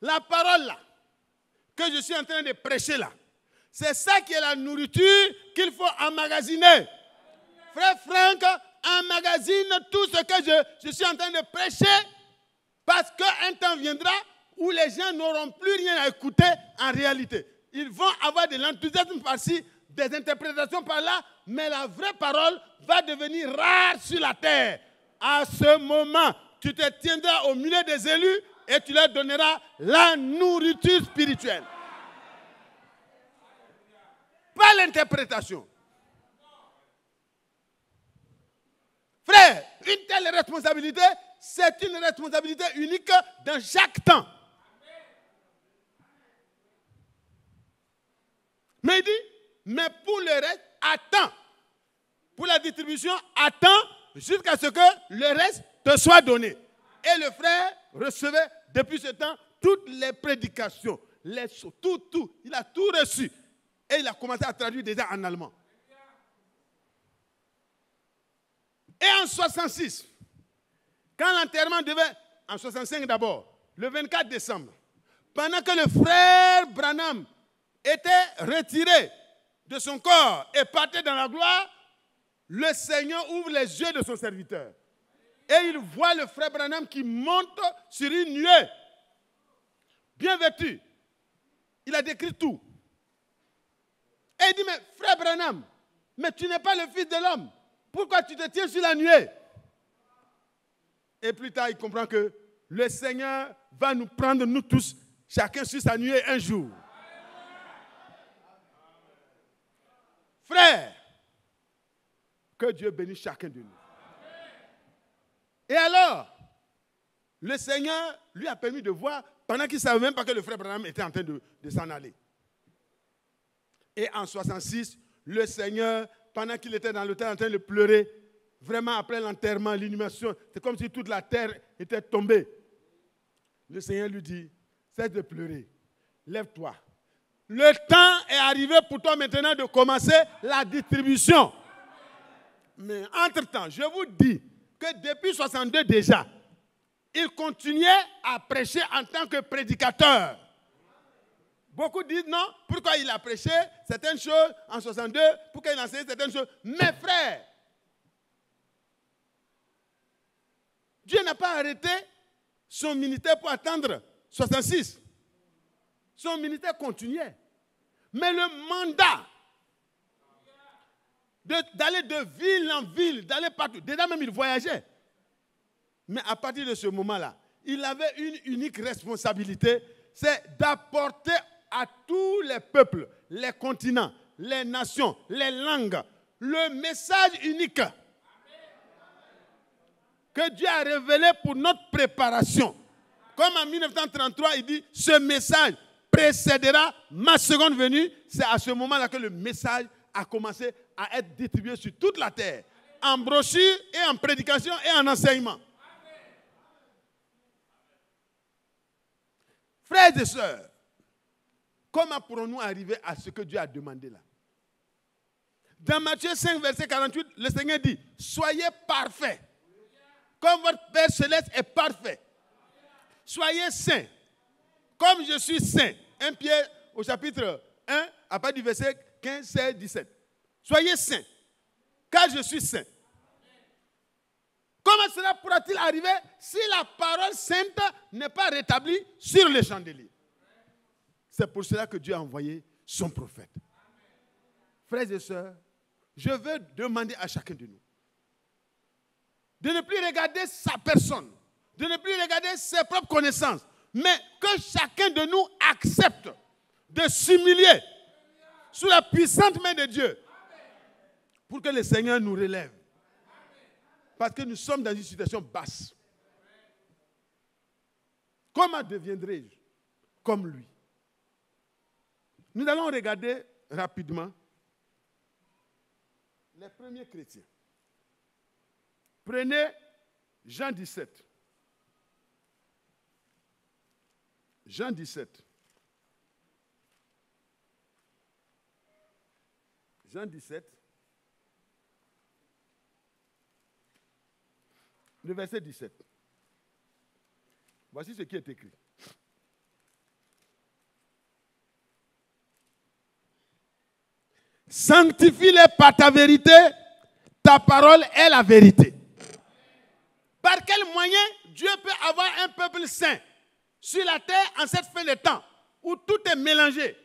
La parole là, que je suis en train de prêcher là, c'est ça qui est la nourriture qu'il faut emmagasiner. Frère Franck, emmagasine tout ce que je suis en train de prêcher, parce qu'un temps viendra où les gens n'auront plus rien à écouter en réalité. Ils vont avoir de l'enthousiasme par-ci, des interprétations par-là, mais la vraie parole va devenir rare sur la terre. À ce moment, tu te tiendras au milieu des élus et tu leur donneras la nourriture spirituelle. Pas l'interprétation. Frère, une telle responsabilité, c'est une responsabilité unique dans chaque temps. Mais il dit, mais pour le reste, attends. Pour la distribution, attends jusqu'à ce que le reste te soit donné. Et le frère recevait depuis ce temps toutes les prédications, tout. Il a tout reçu. Et il a commencé à traduire déjà en allemand. Et en 66, quand l'enterrement devait, en 65 d'abord, le 24 décembre, pendant que le frère Branham était retiré de son corps et partait dans la gloire, le Seigneur ouvre les yeux de son serviteur. Et il voit le frère Branham qui monte sur une nuée, bien vêtu. Il a décrit tout. Et il dit, mais frère Branham, mais tu n'es pas le fils de l'homme. Pourquoi tu te tiens sur la nuée? Et plus tard, il comprend que le Seigneur va nous prendre, nous tous, chacun sur sa nuée un jour. Frère, que Dieu bénisse chacun de nous. Et alors, le Seigneur lui a permis de voir, pendant qu'il ne savait même pas que le frère Branham était en train de s'en aller. Et en 66, le Seigneur, pendant qu'il était dans l'autel en train de pleurer, vraiment après l'enterrement, l'inhumation, c'est comme si toute la terre était tombée. Le Seigneur lui dit, cesse de pleurer, lève-toi. Le temps est arrivé pour toi maintenant de commencer la distribution. Mais entre-temps, je vous dis que depuis 62 déjà, il continuait à prêcher en tant que prédicateur. Beaucoup disent non, pourquoi il a prêché certaines choses en 62, pourquoi il a enseigné certaines choses. Mes frères, Dieu n'a pas arrêté son ministère pour attendre 66. Son ministère continuait. Mais le mandat d'aller de ville en ville, d'aller partout, déjà même il voyageait. Mais à partir de ce moment-là, il avait une unique responsabilité, c'est d'apporter à tous les peuples, les continents, les nations, les langues, le message unique que Dieu a révélé pour notre préparation. Comme en 1933, il dit, ce message précédera ma seconde venue. C'est à ce moment-là que le message a commencé à être distribué sur toute la terre, en brochure et en prédication et en enseignement. Frères et sœurs, comment pourrons-nous arriver à ce que Dieu a demandé là? Dans Matthieu 5, verset 48, le Seigneur dit, soyez parfaits, comme votre Père Céleste est parfait. Soyez saints, comme je suis saint. 1 Pierre au chapitre 1, à partir du verset 15, 16, 17. Soyez saints, car je suis saint. Comment cela pourra-t-il arriver si la parole sainte n'est pas rétablie sur les chandeliers? C'est pour cela que Dieu a envoyé son prophète. Frères et sœurs, je veux demander à chacun de nous de ne plus regarder sa personne, de ne plus regarder ses propres connaissances, mais que chacun de nous accepte de s'humilier sous la puissante main de Dieu pour que le Seigneur nous relève. Parce que nous sommes dans une situation basse. Comment deviendrai-je comme lui? Nous allons regarder rapidement les premiers chrétiens. Prenez Jean 17. Jean 17. Jean 17, le verset 17. Voici ce qui est écrit. Sanctifie-les par ta vérité, ta parole est la vérité. Par quel moyen Dieu peut avoir un peuple saint sur la terre en cette fin de temps où tout est mélangé?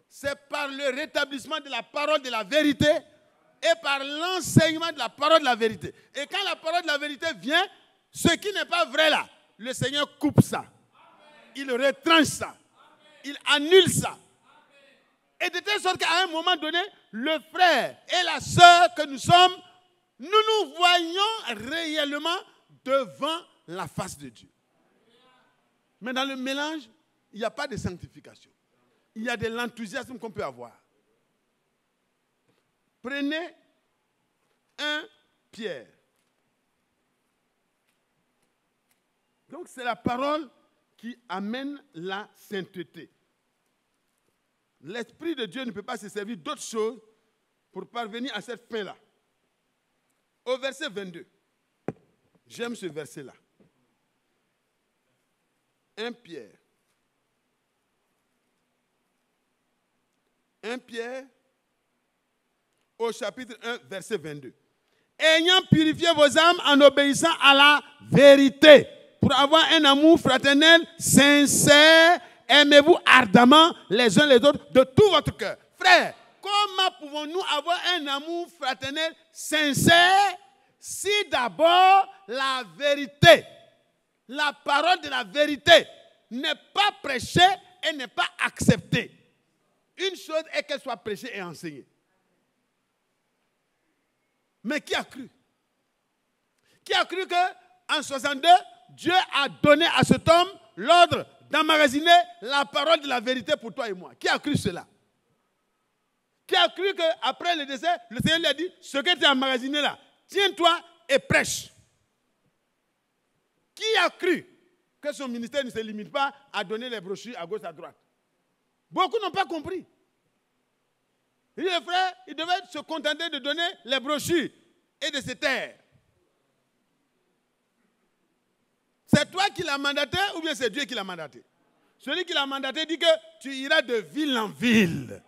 C'est par le rétablissement de la parole de la vérité et par l'enseignement de la parole de la vérité. Et quand la parole de la vérité vient, ce qui n'est pas vrai là, le Seigneur coupe ça. Il retranche ça. Il annule ça. Et de telle sorte qu'à un moment donné, le frère et la sœur que nous sommes, nous nous voyons réellement devant la face de Dieu. Mais dans le mélange, il n'y a pas de sanctification. Il y a de l'enthousiasme qu'on peut avoir. Prenez 1 Pierre. Donc c'est la parole qui amène la sainteté. L'Esprit de Dieu ne peut pas se servir d'autre chose pour parvenir à cette fin-là. Au verset 22, j'aime ce verset-là. 1 Pierre. 1 Pierre, au chapitre 1, verset 22. Ayant purifié vos âmes en obéissant à la vérité, pour avoir un amour fraternel sincère, aimez-vous ardemment les uns les autres de tout votre cœur. Frère, comment pouvons-nous avoir un amour fraternel sincère si d'abord la vérité, la parole de la vérité n'est pas prêchée et n'est pas acceptée? Une chose est qu'elle soit prêchée et enseignée. Mais qui a cru? Qui a cru qu'en 62, Dieu a donné à cet homme l'ordre d'emmagasiner la parole de la vérité pour toi et moi? Qui a cru cela? Qui a cru qu'après le décès, le Seigneur lui a dit, ce que tu as emmagasiné là, tiens-toi et prêche? Qui a cru que son ministère ne se limite pas à donner les brochures à gauche à droite? Beaucoup n'ont pas compris. Il dit, frère, il devait se contenter de donner les brochures et de se taire. C'est toi qui l'as mandaté ou bien c'est Dieu qui l'a mandaté? Celui qui l'a mandaté dit que tu iras de ville en ville,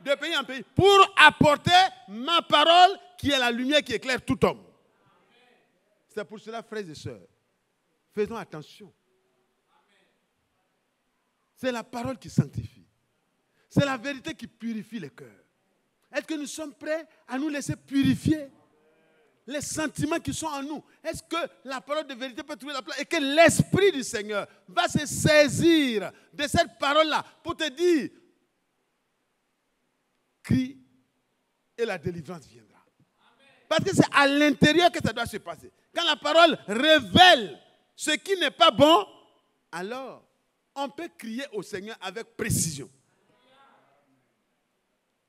de pays en pays, pour apporter ma parole qui est la lumière qui éclaire tout homme. C'est pour cela, frères et sœurs, faisons attention. C'est la parole qui sanctifie. C'est la vérité qui purifie les cœurs. Est-ce que nous sommes prêts à nous laisser purifier les sentiments qui sont en nous? Est-ce que la parole de vérité peut trouver la place et que l'Esprit du Seigneur va se saisir de cette parole-là pour te dire, crie et la délivrance viendra. Parce que c'est à l'intérieur que ça doit se passer. Quand la parole révèle ce qui n'est pas bon, alors on peut crier au Seigneur avec précision.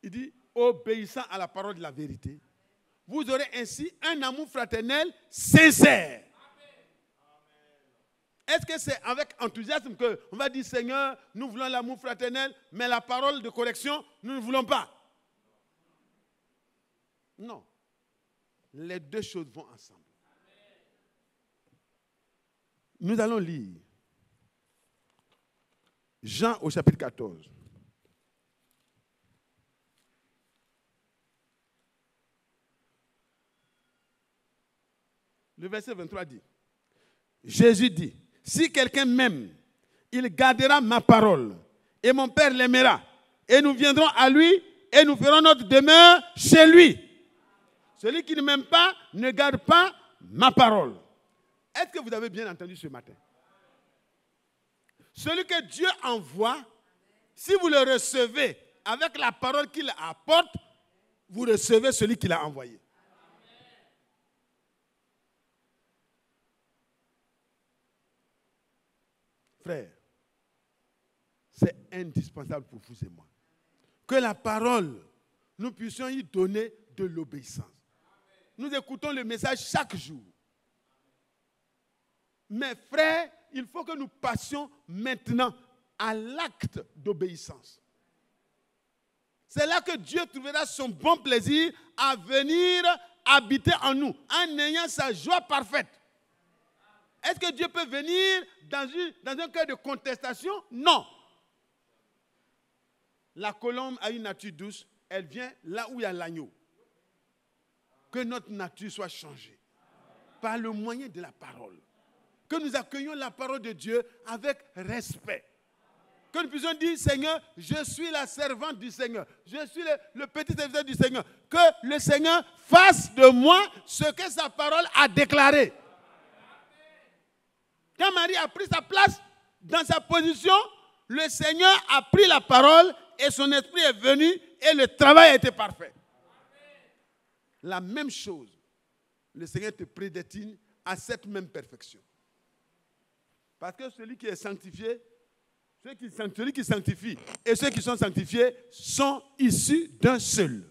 Il dit, obéissant à la parole de la vérité, vous aurez ainsi un amour fraternel sincère. Est-ce que c'est avec enthousiasme qu'on va dire, Seigneur, nous voulons l'amour fraternel, mais la parole de correction, nous ne voulons pas? Non. Les deux choses vont ensemble. Nous allons lire Jean au chapitre 14. Le verset 23 dit, Jésus dit, si quelqu'un m'aime, il gardera ma parole, et mon Père l'aimera, et nous viendrons à lui, et nous ferons notre demeure chez lui. Celui qui ne m'aime pas, ne garde pas ma parole. Est-ce que vous avez bien entendu ce matin? Celui que Dieu envoie, si vous le recevez avec la parole qu'il apporte, vous recevez celui qui l'a envoyé. Frère, c'est indispensable pour vous et moi que la parole, nous puissions y donner de l'obéissance. Nous écoutons le message chaque jour. Mais frère, il faut que nous passions maintenant à l'acte d'obéissance. c'est là que Dieu trouvera son bon plaisir à venir habiter en nous, en ayant sa joie parfaite. Est-ce que Dieu peut venir dans un cœur de contestation? Non. La colombe a une nature douce, elle vient là où il y a l'agneau. Que notre nature soit changée par le moyen de la parole. Que nous accueillions la parole de Dieu avec respect. Que nous puissions dire, Seigneur, je suis la servante du Seigneur. Je suis le petit serviteur du Seigneur. Que le Seigneur fasse de moi ce que sa parole a déclaré. Quand Marie a pris sa place dans sa position, le Seigneur a pris la parole et son esprit est venu et le travail a été parfait. La même chose, le Seigneur te prédestine à cette même perfection. Parce que celui qui est sanctifié, celui qui sanctifie et ceux qui sont sanctifiés sont issus d'un seul.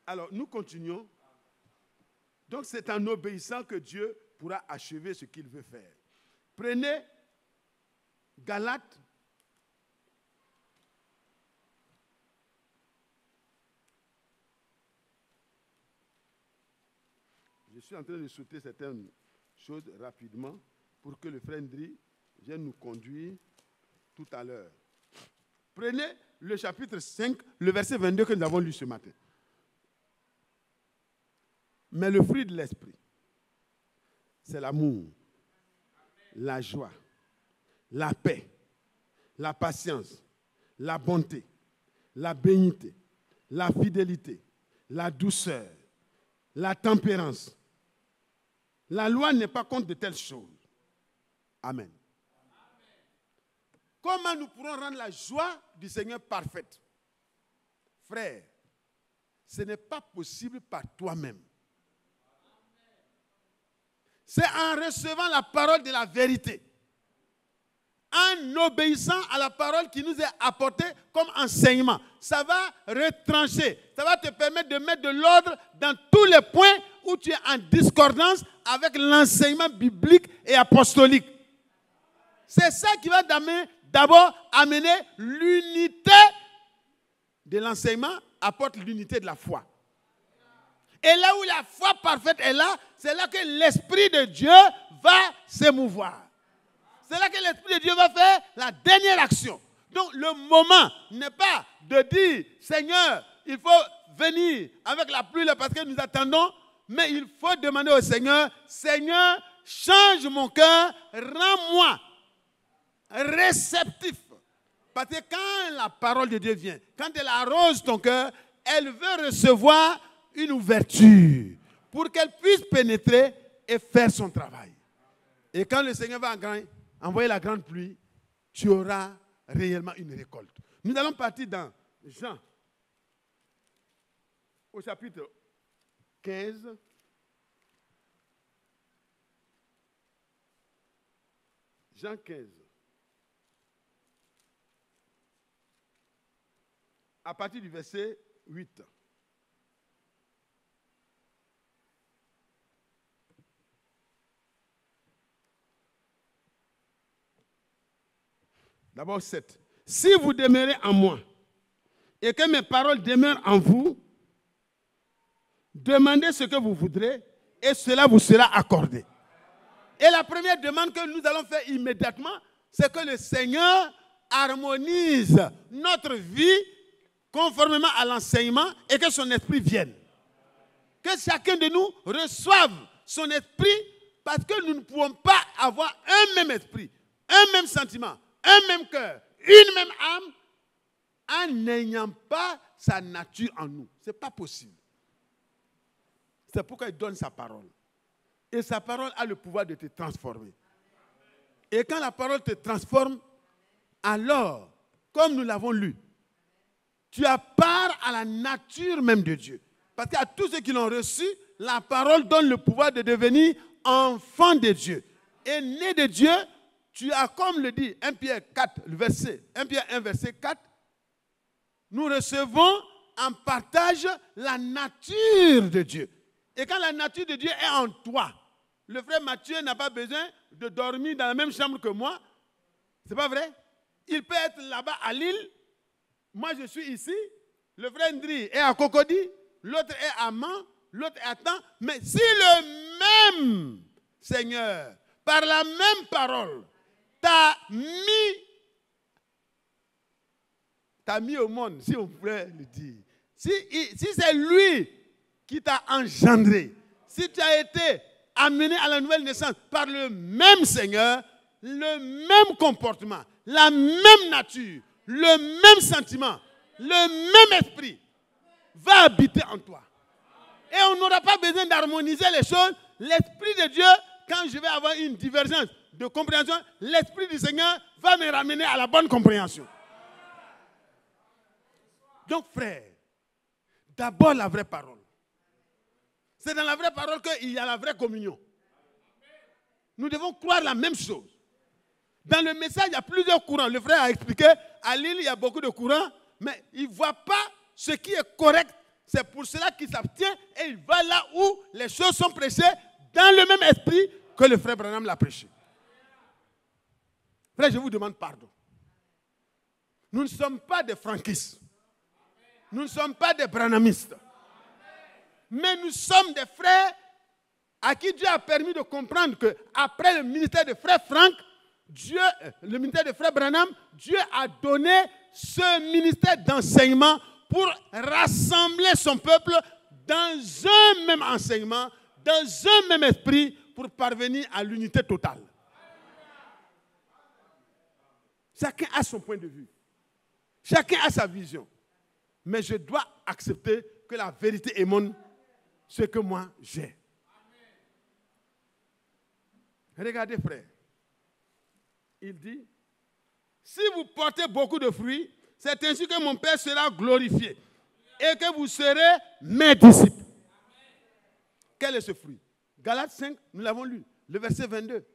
Alors, nous continuons. Donc, c'est en obéissant que Dieu pourra achever ce qu'il veut faire. Prenez Galates. Je suis en train de sauter certaines choses rapidement pour que le frère Ndri vienne nous conduire tout à l'heure. Prenez le chapitre 5, le verset 22 que nous avons lu ce matin. Mais le fruit de l'esprit, c'est l'amour, la joie, la paix, la patience, la bonté, la bénignité, la fidélité, la douceur, la tempérance. La loi n'est pas contre de telles choses. Amen. Comment nous pourrons rendre la joie du Seigneur parfaite? Frère, ce n'est pas possible par toi-même. C'est en recevant la parole de la vérité, en obéissant à la parole qui nous est apportée comme enseignement. Ça va retrancher, ça va te permettre de mettre de l'ordre dans tous les points où tu es en discordance avec l'enseignement biblique et apostolique. C'est ça qui va d'abord amener l'unité de l'enseignement, apporte l'unité de la foi. Et là où la foi parfaite est là, c'est là que l'Esprit de Dieu va s'émouvoir. C'est là que l'Esprit de Dieu va faire la dernière action. Donc le moment n'est pas de dire, Seigneur, il faut venir avec la pluie là parce que nous attendons, mais il faut demander au Seigneur, Seigneur, change mon cœur, rends-moi réceptif. Parce que quand la parole de Dieu vient, quand elle arrose ton cœur, elle veut recevoir une ouverture pour qu'elle puisse pénétrer et faire son travail. Et quand le Seigneur va envoyer la grande pluie, tu auras réellement une récolte. Nous allons partir dans Jean, au chapitre 15. Jean 15. À partir du verset 8. D'abord 7. Si vous demeurez en moi et que mes paroles demeurent en vous, demandez ce que vous voudrez et cela vous sera accordé. Et la première demande que nous allons faire immédiatement, c'est que le Seigneur harmonise notre vie conformément à l'enseignement et que son esprit vienne. Que chacun de nous reçoive son esprit parce que nous ne pouvons pas avoir un même esprit, un même sentiment, un même cœur, une même âme en n'ayant pas sa nature en nous. Ce n'est pas possible. C'est pourquoi il donne sa parole. Et sa parole a le pouvoir de te transformer. Et quand la parole te transforme, alors, comme nous l'avons lu, tu as part à la nature même de Dieu. Parce qu'à tous ceux qui l'ont reçu, la parole donne le pouvoir de devenir enfant de Dieu. Et né de Dieu, tu as, comme le dit 1 Pierre 4, verset 1 Pierre 1, verset 4, nous recevons en partage la nature de Dieu. Et quand la nature de Dieu est en toi, le frère Mathieu n'a pas besoin de dormir dans la même chambre que moi. C'est pas vrai? Il peut être là-bas à Lille moi je suis ici, le frère Ndri est à Cocody, l'autre est à Man, l'autre est à Tan. Mais si le même Seigneur, par la même parole, t'a mis au monde, si on pourrait le dire. Si c'est lui qui t'a engendré, si tu as été amené à la nouvelle naissance par le même Seigneur, le même comportement, la même nature, le même sentiment, le même esprit va habiter en toi. Et on n'aura pas besoin d'harmoniser les choses. L'Esprit de Dieu, quand je vais avoir une divergence de compréhension, l'Esprit du Seigneur va me ramener à la bonne compréhension. Donc, frère, d'abord la vraie parole. C'est dans la vraie parole qu'il y a la vraie communion. Nous devons croire la même chose. Dans le message, il y a plusieurs courants. Le frère a expliqué, à Lille, il y a beaucoup de courants, mais il ne voit pas ce qui est correct. C'est pour cela qu'il s'abstient et il va là où les choses sont prêchées dans le même esprit que le frère Branham l'a prêché. Frère, je vous demande pardon. Nous ne sommes pas des frankistes. Nous ne sommes pas des branhamistes. Mais nous sommes des frères à qui Dieu a permis de comprendre qu'après le ministère de frère Franck, le ministère de frère Branham, Dieu a donné ce ministère d'enseignement pour rassembler son peuple dans un même enseignement, dans un même esprit, pour parvenir à l'unité totale. Chacun a son point de vue. Chacun a sa vision. Mais je dois accepter que la vérité émane ce que moi j'ai. Regardez, frère. Il dit, si vous portez beaucoup de fruits, c'est ainsi que mon Père sera glorifié et que vous serez mes disciples. Quel est ce fruit? Galates 5, nous l'avons lu, le verset 22.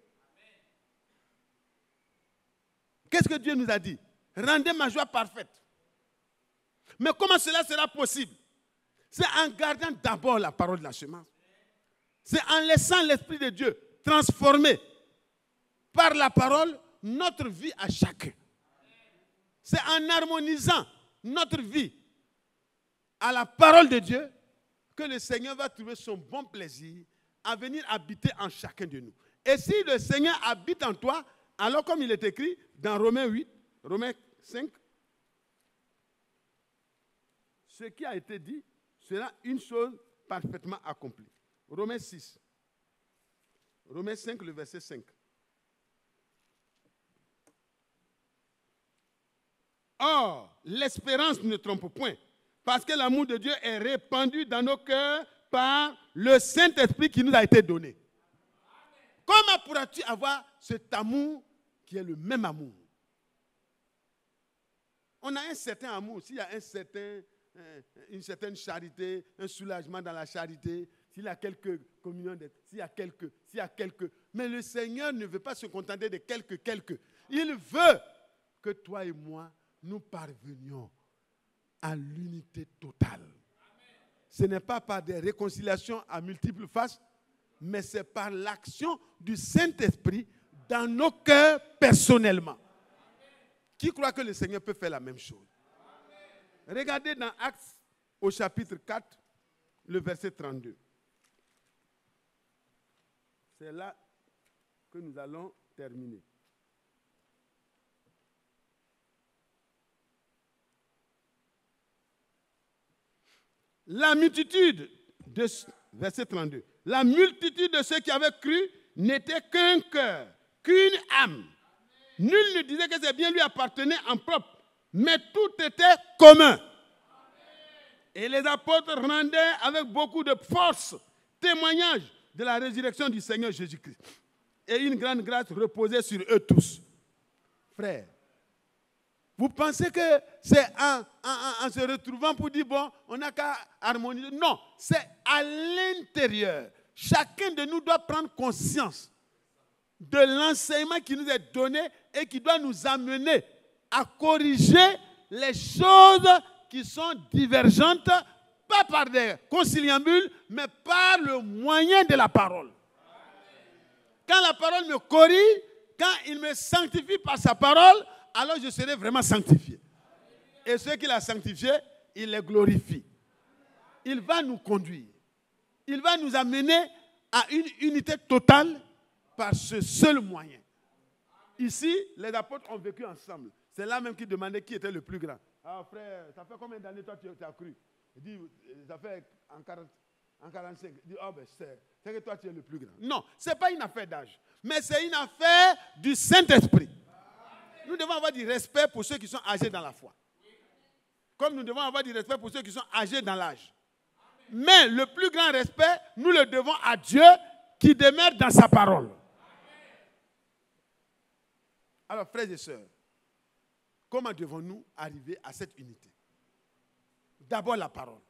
Qu'est-ce que Dieu nous a dit? Rendez ma joie parfaite. Mais comment cela sera possible? C'est en gardant d'abord la parole de la semence. C'est en laissant l'Esprit de Dieu transformer par la parole notre vie à chacun. C'est en harmonisant notre vie à la parole de Dieu que le Seigneur va trouver son bon plaisir à venir habiter en chacun de nous. Et si le Seigneur habite en toi, alors comme il est écrit dans Romains 8, Romains 5, ce qui a été dit sera une chose parfaitement accomplie. Romains 6, Romains 5, le verset 5. Or, l'espérance ne trompe point, parce que l'amour de Dieu est répandu dans nos cœurs par le Saint-Esprit qui nous a été donné. Comment pourras-tu avoir cet amour qui est le même amour? On a un certain amour, s'il y a une certaine charité, un soulagement dans la charité, s'il y a quelques communions, s'il y a quelques. Mais le Seigneur ne veut pas se contenter de quelques. Il veut que toi et moi, nous parvenions à l'unité totale. Ce n'est pas par des réconciliations à multiples faces, mais c'est par l'action du Saint-Esprit dans nos cœurs personnellement. Qui croit que le Seigneur peut faire la même chose? Regardez dans Actes au chapitre 4, le verset 32. C'est là que nous allons terminer. La multitude de, verset 32, la multitude de ceux qui avaient cru n'était qu'un cœur, qu'une âme. Nul ne disait que ses biens lui appartenaient en propre, mais tout était commun. Et les apôtres rendaient avec beaucoup de force témoignage de la résurrection du Seigneur Jésus-Christ. Et une grande grâce reposait sur eux tous. Frères, vous pensez que c'est en se retrouvant pour dire, bon, on n'a qu'à harmoniser? Non, c'est à l'intérieur. Chacun de nous doit prendre conscience de l'enseignement qui nous est donné et qui doit nous amener à corriger les choses qui sont divergentes, pas par des conciliabules, mais par le moyen de la parole. Quand la parole me corrige, quand il me sanctifie par sa parole, alors je serai vraiment sanctifié. Et ceux qu'il a sanctifiés, il les glorifie. Il va nous conduire. Il va nous amener à une unité totale par ce seul moyen. Ici, les apôtres ont vécu ensemble. C'est là même qu'ils demandaient qui était le plus grand. Ah frère, ça fait combien d'années toi tu as cru? Il dit, ça fait en 45. Il dit, oh ben c'est que toi tu es le plus grand. Non, ce n'est pas une affaire d'âge. Mais c'est une affaire du Saint-Esprit. Nous devons avoir du respect pour ceux qui sont âgés dans la foi. Comme nous devons avoir du respect pour ceux qui sont âgés dans l'âge. Mais le plus grand respect, nous le devons à Dieu qui demeure dans sa parole. Alors, frères et sœurs, comment devons-nous arriver à cette unité? D'abord la parole.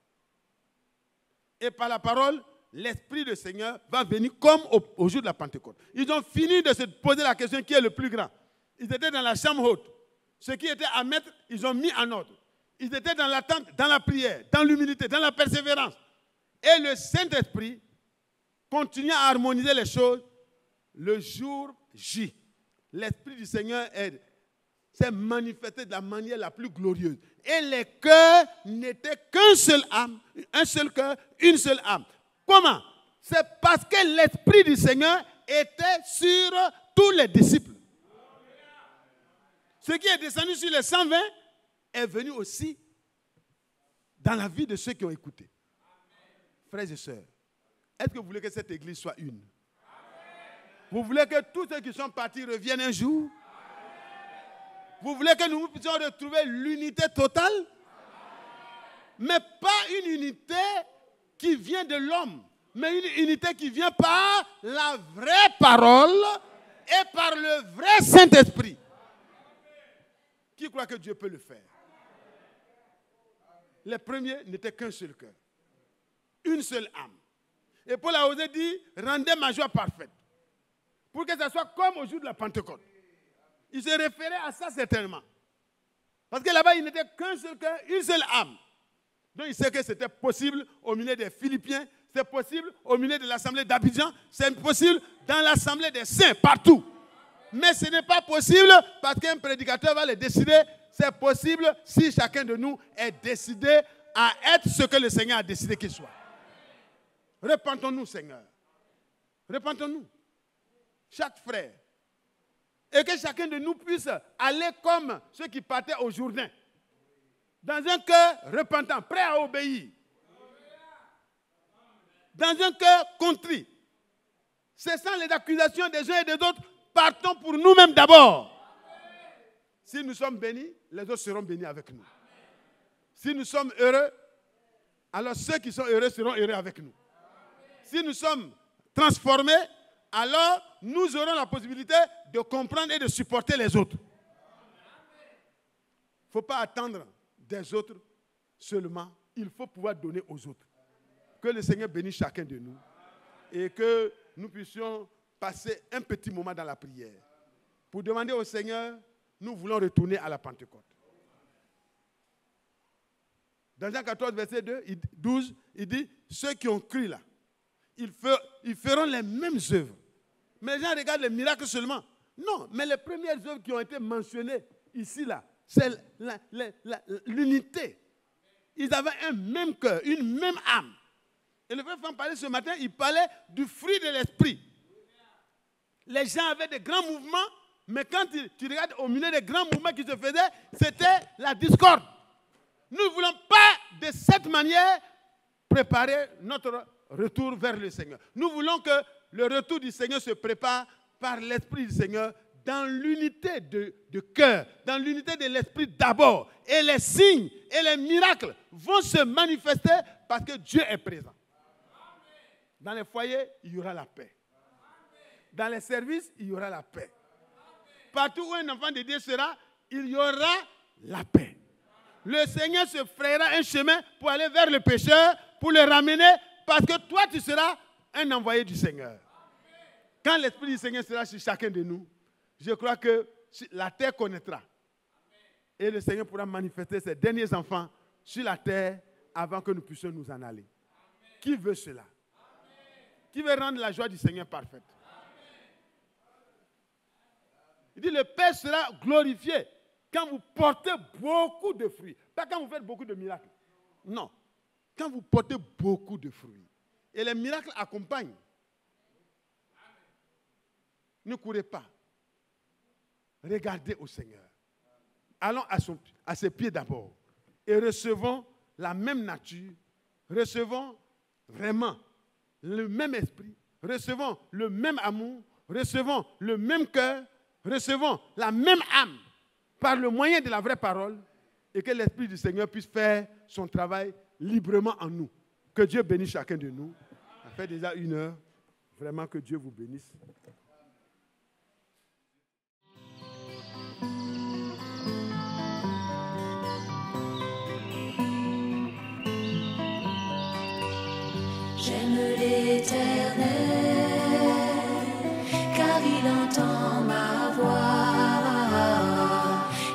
Et par la parole, l'Esprit du Seigneur va venir comme au jour de la Pentecôte. Ils ont fini de se poser la question qui est le plus grand. Ils étaient dans la chambre haute. Ce qui était à mettre, ils ont mis en ordre. Ils étaient dans l'attente, dans la prière, dans l'humilité, dans la persévérance. Et le Saint-Esprit continue à harmoniser les choses le jour J. L'Esprit du Seigneur s'est manifesté de la manière la plus glorieuse. Et les cœurs n'étaient qu'un seul âme, un seul cœur, une seule âme. Comment? C'est parce que l'Esprit du Seigneur était sur tous les disciples. Ce qui est descendu sur les 120 est venu aussi dans la vie de ceux qui ont écouté. Frères et sœurs, est-ce que vous voulez que cette église soit une? Vous voulez que tous ceux qui sont partis reviennent un jour? Vous voulez que nous puissions retrouver l'unité totale? Mais pas une unité qui vient de l'homme, mais une unité qui vient par la vraie parole et par le vrai Saint-Esprit. Qui croit que Dieu peut le faire? Les premiers n'étaient qu'un seul cœur, une seule âme. Et Paul a osé dire, rendez ma joie parfaite. Pour que ce soit comme au jour de la Pentecôte. Il se référait à ça certainement. Parce que là-bas, il n'était qu'un seul cœur, une seule âme. Donc il sait que c'était possible au milieu des Philippiens, c'est possible au milieu de l'assemblée d'Abidjan, c'est possible dans l'assemblée des saints, partout. Mais ce n'est pas possible parce qu'un prédicateur va le décider. C'est possible si chacun de nous est décidé à être ce que le Seigneur a décidé qu'il soit. Repentons-nous, Seigneur. Repentons-nous. Chaque frère. Et que chacun de nous puisse aller comme ceux qui partaient au Jourdain. Dans un cœur repentant, prêt à obéir. Dans un cœur contrit. Cessant les accusations des uns et des autres, partons pour nous-mêmes d'abord. Si nous sommes bénis, les autres seront bénis avec nous. Si nous sommes heureux, alors ceux qui sont heureux seront heureux avec nous. Si nous sommes transformés, alors nous aurons la possibilité de comprendre et de supporter les autres. Il ne faut pas attendre des autres seulement. Il faut pouvoir donner aux autres. Que le Seigneur bénisse chacun de nous et que nous puissions passer un petit moment dans la prière pour demander au Seigneur, nous voulons retourner à la Pentecôte. Dans Jean 14, verset 12, il dit, ceux qui ont cru là, ils feront les mêmes œuvres. Mais les gens regardent les miracles seulement. Non, mais les premières œuvres qui ont été mentionnées ici, là, c'est l'unité. Ils avaient un même cœur, une même âme. Et le frère Franck parlait ce matin, il parlait du fruit de l'esprit. Les gens avaient des grands mouvements, mais quand tu regardes au milieu des grands mouvements qui se faisaient, c'était la discorde. Nous ne voulons pas de cette manière préparer notre retour vers le Seigneur. Nous voulons que le retour du Seigneur se prépare par l'Esprit du Seigneur dans l'unité de cœur, dans l'unité de l'Esprit d'abord. Et les signes et les miracles vont se manifester parce que Dieu est présent. Dans les foyers, il y aura la paix. Dans les services, il y aura la paix. Partout où un enfant de Dieu sera, il y aura la paix. Le Seigneur se frayera un chemin pour aller vers le pécheur, pour le ramener, parce que toi, tu seras un envoyé du Seigneur. Quand l'Esprit du Seigneur sera sur chacun de nous, je crois que la terre connaîtra. Et le Seigneur pourra manifester ses derniers enfants sur la terre avant que nous puissions nous en aller. Qui veut cela? Qui veut rendre la joie du Seigneur parfaite? Il dit, le Père sera glorifié Quand vous portez beaucoup de fruits, pas quand vous faites beaucoup de miracles. Non. Quand vous portez beaucoup de fruits, et les miracles accompagnent. Ne courez pas. Regardez au Seigneur. Allons à ses pieds d'abord et recevons la même nature, recevons vraiment le même esprit, recevons le même amour, recevons le même cœur, recevons la même âme par le moyen de la vraie parole et que l'Esprit du Seigneur puisse faire son travail librement en nous. Que Dieu bénisse chacun de nous. Ça fait déjà 1 heure. Vraiment que Dieu vous bénisse. J'aime l'Éternel, car il entend ma voix.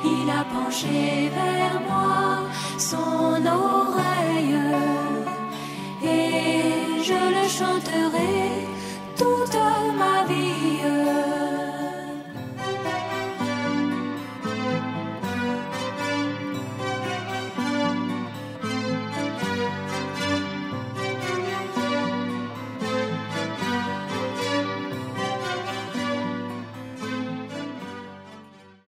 Il a penché vers moi son oreille, et je le chanterai toute ma vie.